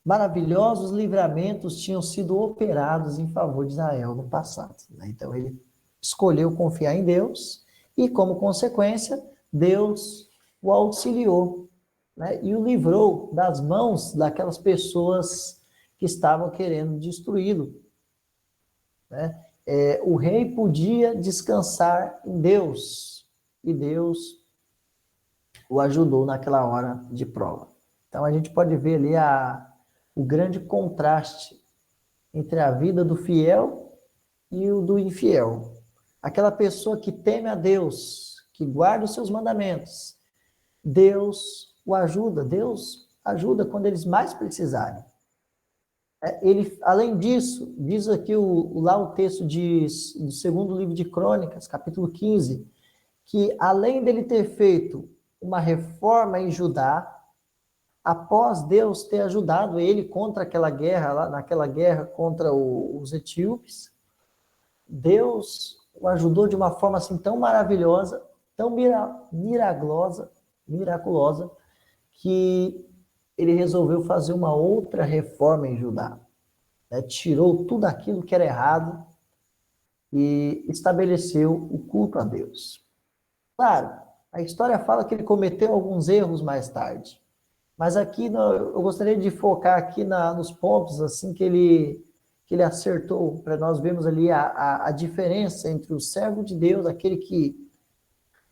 maravilhosos livramentos tinham sido operados em favor de Israel no passado, né? Então ele escolheu confiar em Deus e, como consequência, Deus o auxiliou, né? E o livrou das mãos daquelas pessoas que estavam querendo destruí-lo, né? O rei podia descansar em Deus e Deus o ajudou naquela hora de prova. Então a gente pode ver ali o grande contraste entre a vida do fiel e o do infiel. Aquela pessoa que teme a Deus, que guarda os seus mandamentos, Deus ajuda quando eles mais precisarem. Ele, além disso, diz aqui lá o texto do segundo livro de Crônicas, capítulo 15, que além dele ter feito uma reforma em Judá, após Deus ter ajudado ele contra aquela guerra, naquela guerra contra os etíopes, Deus o ajudou de uma forma assim tão maravilhosa, tão miraculosa, que ele resolveu fazer uma outra reforma em Judá, né? Tirou tudo aquilo que era errado e estabeleceu o culto a Deus. Claro, a história fala que ele cometeu alguns erros mais tarde, mas aqui eu gostaria de focar aqui nos pontos assim que ele acertou, para nós vermos ali a diferença entre o servo de Deus, aquele que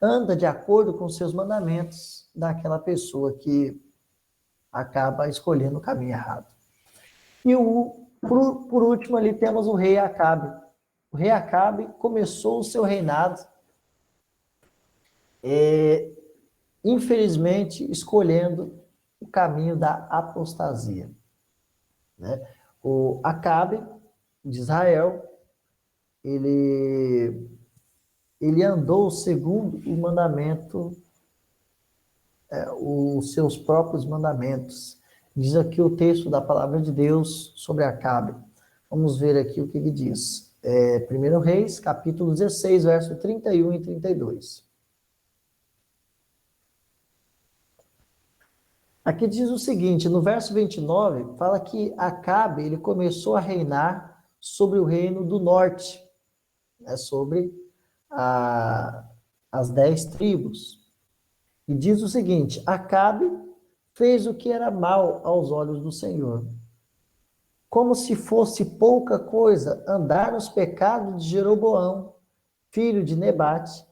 anda de acordo com os seus mandamentos, daquela pessoa que acaba escolhendo o caminho errado. E por último ali temos o rei Acabe. O rei Acabe começou o seu reinado, infelizmente, escolhendo o caminho da apostasia, né? O Acabe de Israel, ele andou segundo o mandamento, os seus próprios mandamentos. Diz aqui o texto da palavra de Deus sobre Acabe. Vamos ver aqui o que ele diz. 1 Reis, capítulo 16, verso 31 e 32. Aqui diz o seguinte, no verso 29, fala que Acabe, ele começou a reinar sobre o reino do norte, né, sobre as 10 tribos. E diz o seguinte, Acabe fez o que era mal aos olhos do Senhor. Como se fosse pouca coisa andar nos pecados de Jeroboão, filho de Nebate,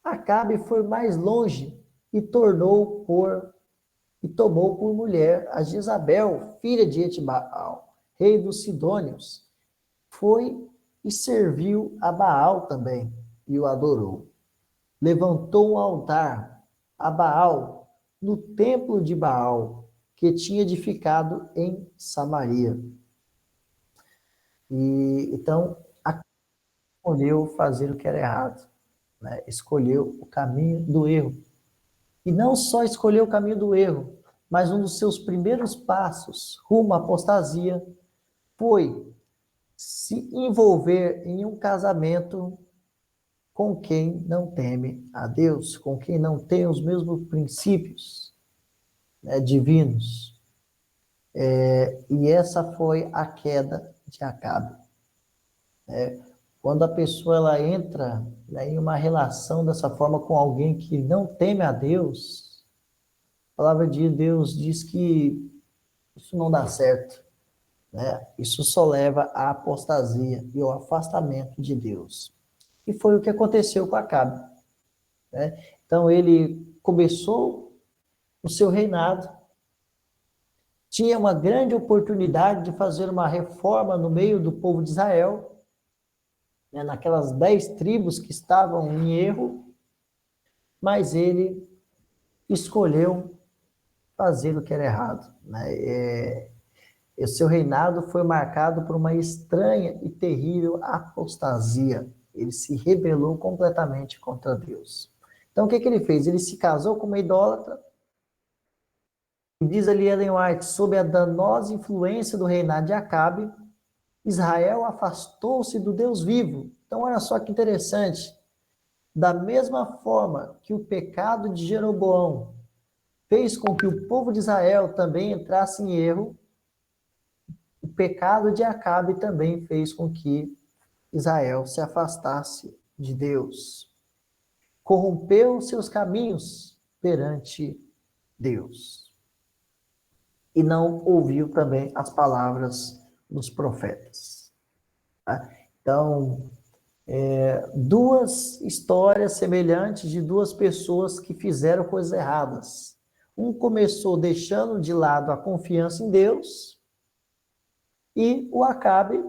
Acabe foi mais longe e tornou por e tomou por mulher a Jezabel, filha de Etbaal, rei dos Sidônios. Foi e serviu a Baal também, e o adorou. Levantou um altar a Baal no templo de Baal, que tinha edificado em Samaria. E então escolheu fazer o que era errado, né? Escolheu o caminho do erro. E não só escolheu o caminho do erro, mas um dos seus primeiros passos rumo à apostasia foi se envolver em um casamento com quem não teme a Deus, com quem não tem os mesmos princípios, né, divinos. E essa foi a queda de Acabe. Quando a pessoa ela entra, né, em uma relação dessa forma com alguém que não teme a Deus, a palavra de Deus diz que isso não dá certo, né? Isso só leva à apostasia e ao afastamento de Deus. E foi o que aconteceu com Acabe, né? Então ele começou o seu reinado, tinha uma grande oportunidade de fazer uma reforma no meio do povo de Israel, né, naquelas 10 tribos que estavam em erro, mas ele escolheu fazer o que era errado, né? O seu reinado foi marcado por uma estranha e terrível apostasia. Ele se rebelou completamente contra Deus. Então, o que ele fez? Ele se casou com uma idólatra. E diz ali Ellen White, sob a danosa influência do reinado de Acabe, Israel afastou-se do Deus vivo. Então, olha só que interessante. Da mesma forma que o pecado de Jeroboão fez com que o povo de Israel também entrasse em erro, o pecado de Acabe também fez com que Israel se afastasse de Deus. Corrompeu seus caminhos perante Deus. E não ouviu também as palavras dos profetas. Tá? Então, duas histórias semelhantes de duas pessoas que fizeram coisas erradas. Um começou deixando de lado a confiança em Deus, e o Acabe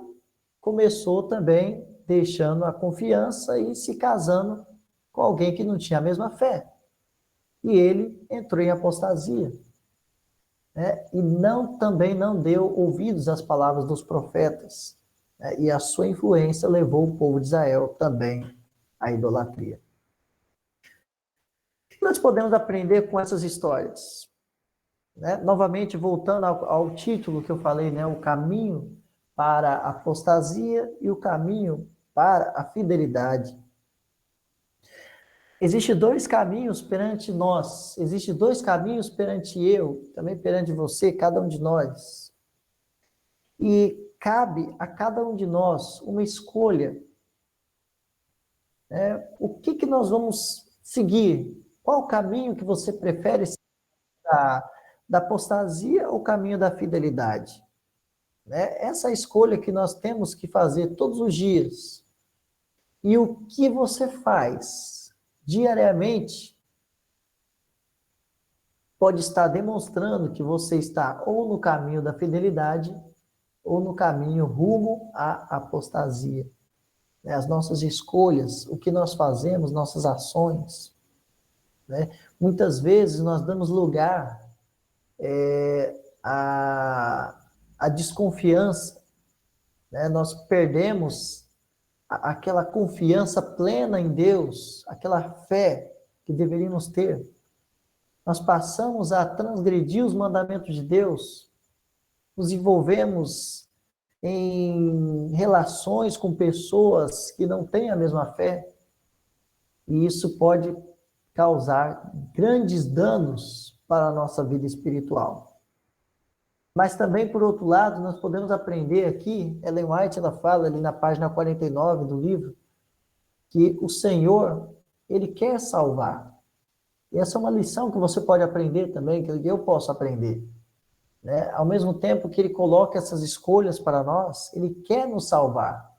começou também deixando a confiança e se casando com alguém que não tinha a mesma fé. E ele entrou em apostasia, né? E também não deu ouvidos às palavras dos profetas, né? E a sua influência levou o povo de Israel também à idolatria. O que nós podemos aprender com essas histórias? Né? Novamente, voltando ao título que eu falei, né? O caminho para a apostasia e o caminho para a fidelidade. Existem dois caminhos perante nós, existem dois caminhos perante eu, também perante você, cada um de nós. E cabe a cada um de nós uma escolha. Né? O que nós vamos seguir? Qual o caminho que você prefere seguir? Da apostasia ou o caminho da fidelidade? Né? Essa é a escolha que nós temos que fazer todos os dias. E o que você faz diariamente pode estar demonstrando que você está ou no caminho da fidelidade ou no caminho rumo à apostasia. Né? As nossas escolhas, o que nós fazemos, nossas ações. Né? Muitas vezes nós damos lugar a desconfiança, né? Nós perdemos aquela confiança plena em Deus, aquela fé que deveríamos ter. Nós passamos a transgredir os mandamentos de Deus, nos envolvemos em relações com pessoas que não têm a mesma fé, e isso pode causar grandes danos para a nossa vida espiritual. Mas também, por outro lado, nós podemos aprender aqui, Ellen White, ela fala ali na página 49 do livro, que o Senhor, Ele quer salvar. E essa é uma lição que você pode aprender também, que eu posso aprender. Né? Ao mesmo tempo que Ele coloca essas escolhas para nós, Ele quer nos salvar.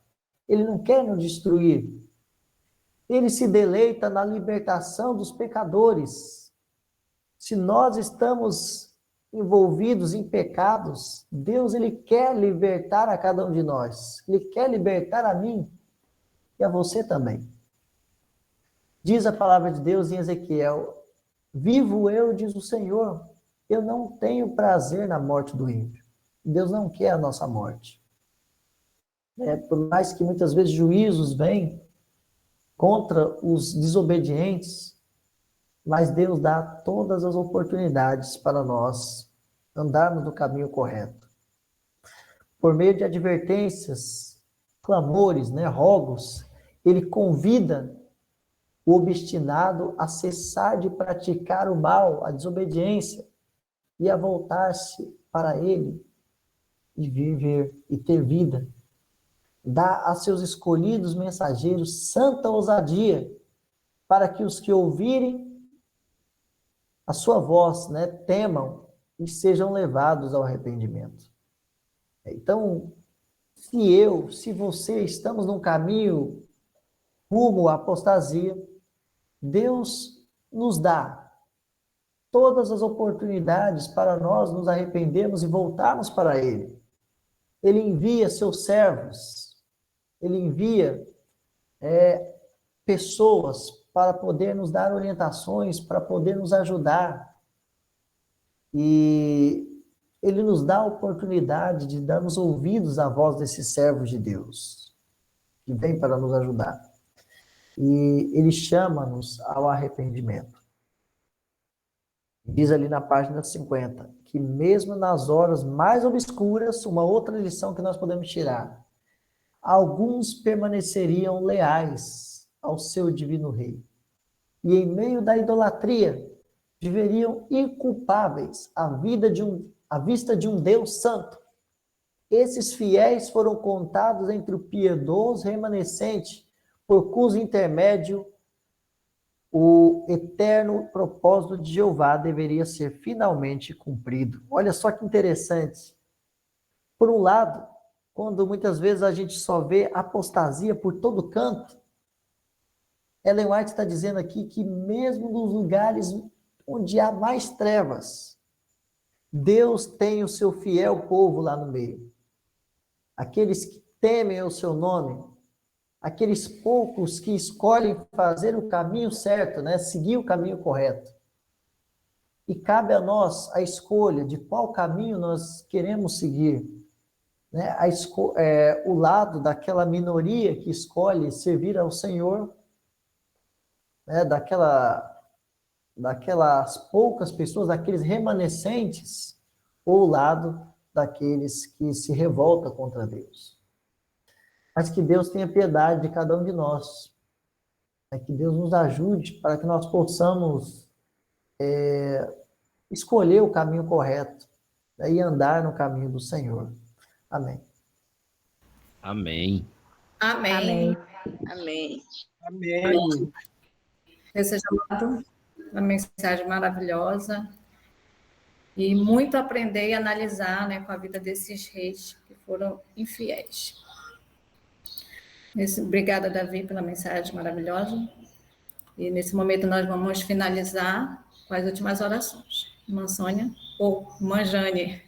Ele não quer nos destruir. Ele se deleita na libertação dos pecadores. Se nós estamos envolvidos em pecados, Deus ele quer libertar a cada um de nós. Ele quer libertar a mim e a você também. Diz a palavra de Deus em Ezequiel: vivo eu, diz o Senhor, eu não tenho prazer na morte do ímpio. Deus não quer a nossa morte. Por mais que muitas vezes juízos vêm contra os desobedientes, mas Deus dá todas as oportunidades para nós andarmos no caminho correto. Por meio de advertências, clamores, rogos, ele convida o obstinado a cessar de praticar o mal, a desobediência, e a voltar-se para ele e viver e ter vida. Dá a seus escolhidos mensageiros santa ousadia, para que os que ouvirem a sua voz, temam e sejam levados ao arrependimento. Então, se você estamos num caminho rumo à apostasia, Deus nos dá todas as oportunidades para nós nos arrependermos e voltarmos para Ele. Ele envia seus servos, Ele envia pessoas para poder nos dar orientações, para poder nos ajudar. E Ele nos dá a oportunidade de darmos ouvidos à voz desses servos de Deus, que vem para nos ajudar. E Ele chama-nos ao arrependimento. Diz ali na página 50, que mesmo nas horas mais obscuras, uma outra lição que nós podemos tirar, alguns permaneceriam leais ao seu divino rei. E em meio da idolatria, viveriam inculpáveis à vista de um Deus santo. Esses fiéis foram contados entre o piedoso remanescente, por cujo intermédio o eterno propósito de Jeová deveria ser finalmente cumprido. Olha só que interessante. Por um lado, quando muitas vezes a gente só vê apostasia por todo canto, Ellen White está dizendo aqui que mesmo nos lugares onde há mais trevas, Deus tem o seu fiel povo lá no meio. Aqueles que temem o seu nome, aqueles poucos que escolhem fazer o caminho certo, seguir o caminho correto. E cabe a nós a escolha de qual caminho nós queremos seguir. O lado daquela minoria que escolhe servir ao Senhor, daquelas poucas pessoas, daqueles remanescentes, ou o lado daqueles que se revoltam contra Deus. Mas que Deus tenha piedade de cada um de nós. Que Deus nos ajude para que nós possamos escolher o caminho correto e andar no caminho do Senhor. Amém. Amém. Amém. Amém. Amém. Seja amado, uma mensagem maravilhosa. E muito aprender e analisar, com a vida desses reis que foram infiéis. Obrigada, Davi, pela mensagem maravilhosa. E nesse momento nós vamos finalizar com as últimas orações. Irmã Sônia ou Irmã Jane.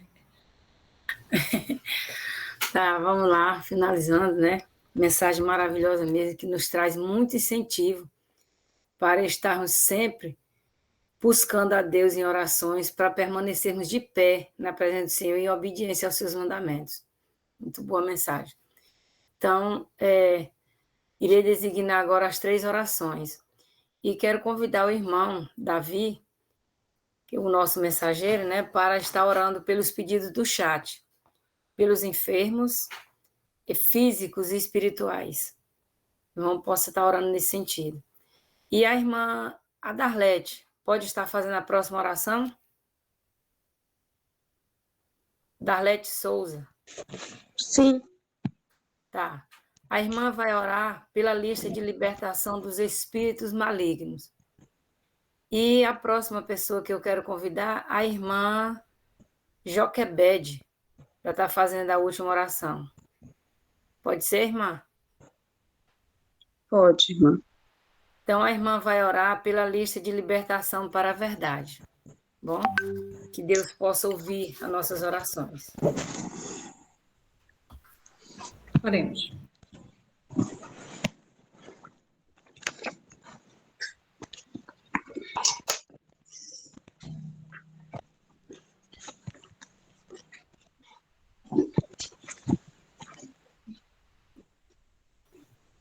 Tá, vamos lá, finalizando, Mensagem maravilhosa mesmo, que nos traz muito incentivo para estarmos sempre buscando a Deus em orações, para permanecermos de pé na presença do Senhor em obediência aos seus mandamentos. Muito boa mensagem. Então, irei designar agora as 3 orações. E quero convidar o irmão Davi, que é o nosso mensageiro, para estar orando pelos pedidos do chat, pelos enfermos físicos e espirituais. O irmão possa estar orando nesse sentido. E a irmã Darlete pode estar fazendo a próxima oração? Darlete Souza. Sim. Tá. A irmã vai orar pela lista de libertação dos espíritos malignos. E a próxima pessoa que eu quero convidar, a irmã Joquebede, para estar fazendo a última oração. Pode ser, irmã? Pode, irmã. Então, a irmã vai orar pela lista de libertação para a verdade. Bom, que Deus possa ouvir as nossas orações. Oremos.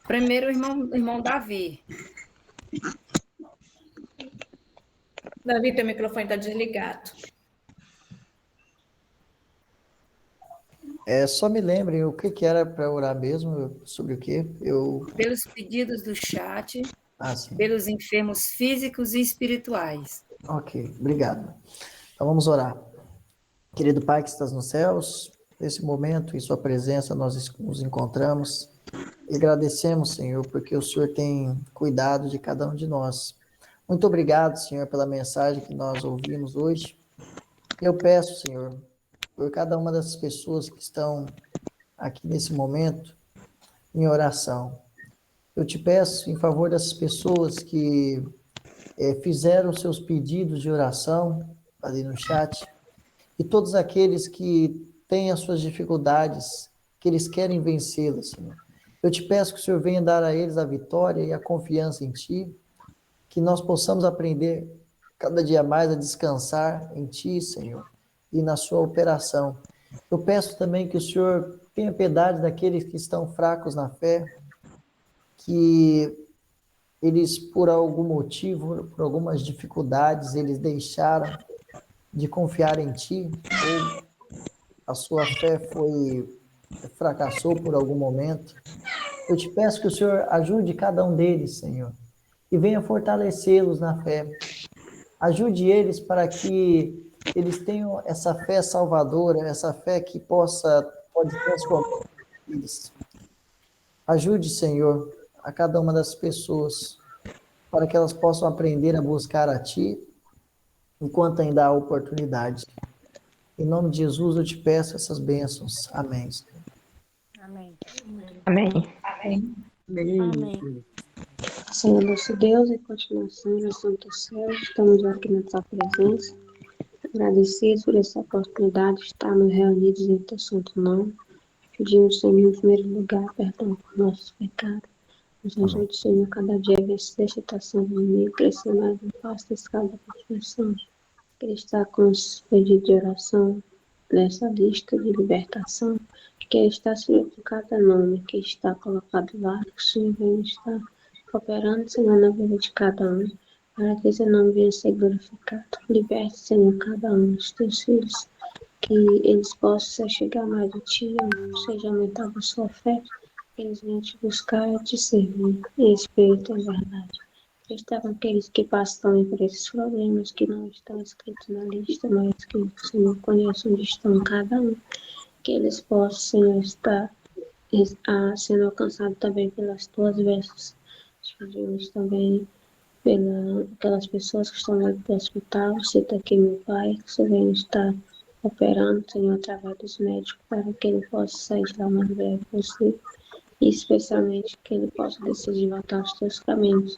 Primeiro, o irmão Davi. Davi, teu microfone está desligado. Só me lembrem o que era para orar mesmo, sobre o quê? Pelos pedidos do chat, Sim. pelos enfermos físicos e espirituais. Ok, obrigado. Então vamos orar. Querido Pai que estás nos céus, nesse momento, em sua presença, nós nos encontramos e agradecemos, Senhor, porque o Senhor tem cuidado de cada um de nós. Muito obrigado, Senhor, pela mensagem que nós ouvimos hoje. Eu peço, Senhor, por cada uma dessas pessoas que estão aqui nesse momento, em oração. Eu te peço em favor dessas pessoas que fizeram seus pedidos de oração ali no chat, e todos aqueles que têm as suas dificuldades, que eles querem vencê-las, Senhor. Eu te peço que o Senhor venha dar a eles a vitória e a confiança em Ti, que nós possamos aprender cada dia mais a descansar em Ti, Senhor, e na Sua operação. Eu peço também que o Senhor tenha piedade daqueles que estão fracos na fé, que eles, por algum motivo, por algumas dificuldades, eles deixaram de confiar em Ti, ou a sua fé fracassou por algum momento. Eu te peço que o Senhor ajude cada um deles, Senhor, e venha fortalecê-los na fé. Ajude eles para que eles tenham essa fé salvadora, essa fé que pode transformar eles. Ajude, Senhor, a cada uma das pessoas, para que elas possam aprender a buscar a Ti, enquanto ainda há oportunidade. Em nome de Jesus, eu te peço essas bênçãos. Amém. Amém. Amém. Amém. Amém. Senhor nosso Deus, em continuação, já Santo Céu, estamos aqui na tua presença, agradecidos por essa oportunidade de estarmos reunidos em teu santo nome. Pedimos, Senhor, em primeiro lugar, perdão por nossos pecados. Nos ajude, Senhor, cada dia a vencer essa tentação do inimigo, crescer mais um passo da escada da perfeição. Queria estar com os pedidos de oração nessa lista de libertação, que está, Senhor, com cada nome que está colocado lá, que o Senhor venha estar operando, Senhor, na vida de cada um, para que esse nome venha ser glorificado. Liberte, Senhor, cada um dos teus filhos, que eles possam chegar mais a Ti, seja aumentada a sua fé, que eles venham te buscar e te servir em espírito e verdade. Está com aqueles que passam também por esses problemas, que não estão escritos na lista, mas que o Senhor conhece onde estão cada um, que eles possam, Senhor, estar sendo alcançados também pelas tuas bênçãos. Pedimos também pelas pessoas que estão lá no hospital, cita aqui meu pai, que o Senhor venha estar operando, Senhor, através dos médicos, para que ele possa sair de lá o mais breve possível, e especialmente que ele possa decidir voltar aos teus caminhos.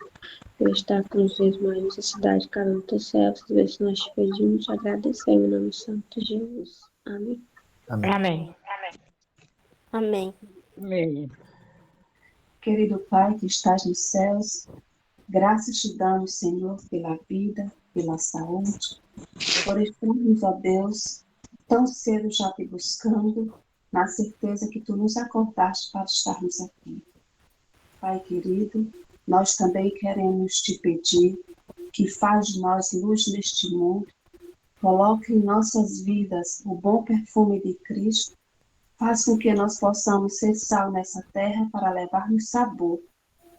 Eu estar com os dias mais necessidade, cada um dos teus céus, ver se nós te pedimos, agradecemos em nome santo de Jesus. Amém. Amém. Amém. Amém. Querido Pai que estás nos céus, graças te damos, Senhor, pela vida, pela saúde, por estarmos, ó Deus, tão cedo já te buscando, na certeza que tu nos acordaste para estarmos aqui. Pai querido, nós também queremos te pedir que faz de nós luz neste mundo, coloque em nossas vidas o bom perfume de Cristo, faz com que nós possamos ser sal nessa terra para levarmos sabor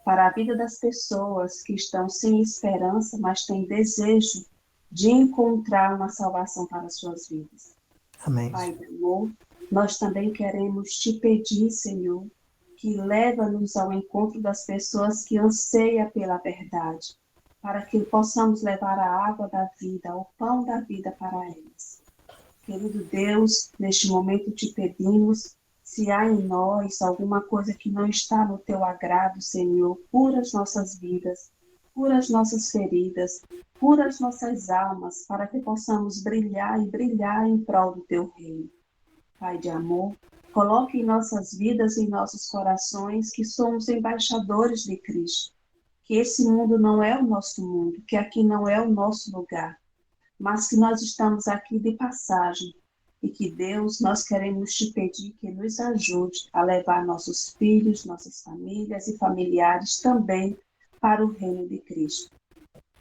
para a vida das pessoas que estão sem esperança, mas têm desejo de encontrar uma salvação para as suas vidas. Amém. Pai do amor, nós também queremos te pedir, Senhor, que leva-nos ao encontro das pessoas que anseiam pela verdade, para que possamos levar a água da vida, o pão da vida para eles. Querido Deus, neste momento te pedimos, se há em nós alguma coisa que não está no teu agrado, Senhor, cura as nossas vidas, cura as nossas feridas, cura as nossas almas, para que possamos brilhar e brilhar em prol do teu reino. Pai de amor, coloque em nossas vidas e em nossos corações que somos embaixadores de Cristo, que esse mundo não é o nosso mundo, que aqui não é o nosso lugar, mas que nós estamos aqui de passagem e que, Deus, nós queremos te pedir que nos ajude a levar nossos filhos, nossas famílias e familiares também para o reino de Cristo.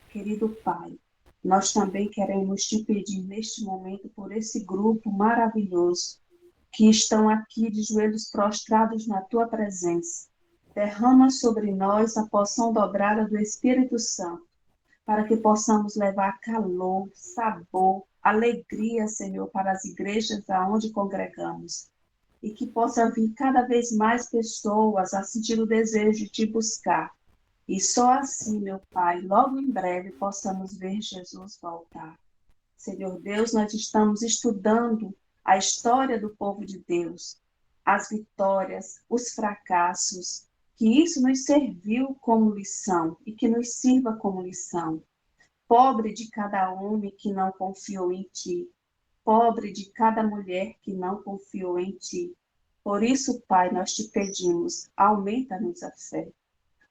Querido Pai, nós também queremos te pedir neste momento por esse grupo maravilhoso que estão aqui de joelhos prostrados na tua presença. Derrama sobre nós a porção dobrada do Espírito Santo, para que possamos levar calor, sabor, alegria, Senhor, para as igrejas aonde congregamos. E que possa vir cada vez mais pessoas a sentir o desejo de te buscar. E só assim, meu Pai, logo em breve possamos ver Jesus voltar. Senhor Deus, nós estamos estudando a história do povo de Deus, as vitórias, os fracassos, que isso nos serviu como lição e que nos sirva como lição. Pobre de cada homem que não confiou em ti, pobre de cada mulher que não confiou em ti. Por isso, Pai, nós te pedimos, aumenta-nos a fé,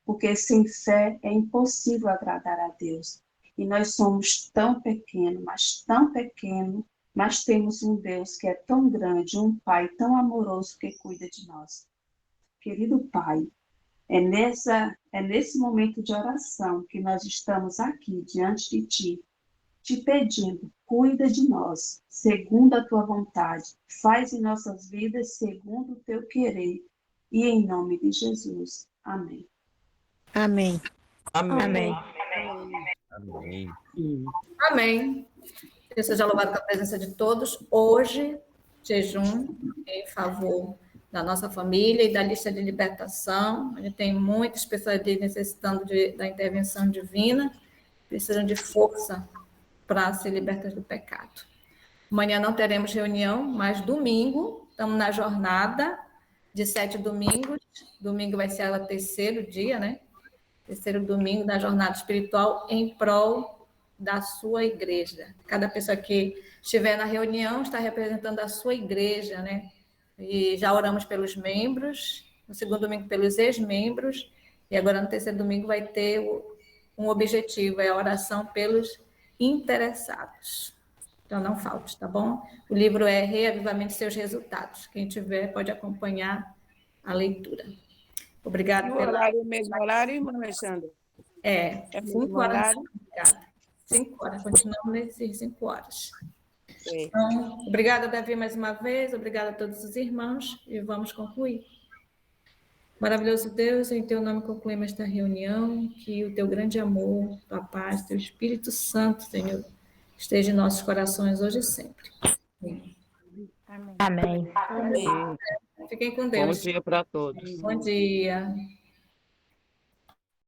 porque sem fé é impossível agradar a Deus. E nós somos tão pequenos, mas temos um Deus que é tão grande, um Pai tão amoroso que cuida de nós. Querido Pai, é nesse momento de oração que nós estamos aqui diante de Ti, te pedindo, cuida de nós, segundo a Tua vontade, faz em nossas vidas segundo o Teu querer, e em nome de Jesus. Amém. Amém. Amém. Amém. Amém. Deus seja louvado com a presença de todos. Hoje, jejum em favor da nossa família e da lista de libertação. A gente tem muitas pessoas ali necessitando da intervenção divina, precisam de força para ser libertas do pecado. Amanhã não teremos reunião, mas domingo, estamos na jornada de 7 domingos. Domingo vai ser o terceiro dia, né? Terceiro domingo da jornada espiritual em prol da sua igreja. Cada pessoa que estiver na reunião está representando a sua igreja, né? E já oramos pelos membros, no segundo domingo pelos ex-membros, e agora no terceiro domingo vai ter um objetivo, é a oração pelos interessados. Então não falte, tá bom? O livro é Reavivamento e Seus Resultados. Quem tiver pode acompanhar a leitura. Obrigada pela... horário, mesmo horário, irmã Alexandra? É 5 horas. Horário? Obrigada. 5 horas, continuamos nesses 5 horas. É. Então, obrigada, Davi, mais uma vez, obrigada a todos os irmãos, e vamos concluir. Maravilhoso Deus, em teu nome concluímos esta reunião, que o teu grande amor, tua paz, teu Espírito Santo, Senhor, esteja em nossos corações hoje e sempre. Amém. Amém. Amém. Fiquem com Deus. Bom dia para todos. Bom dia.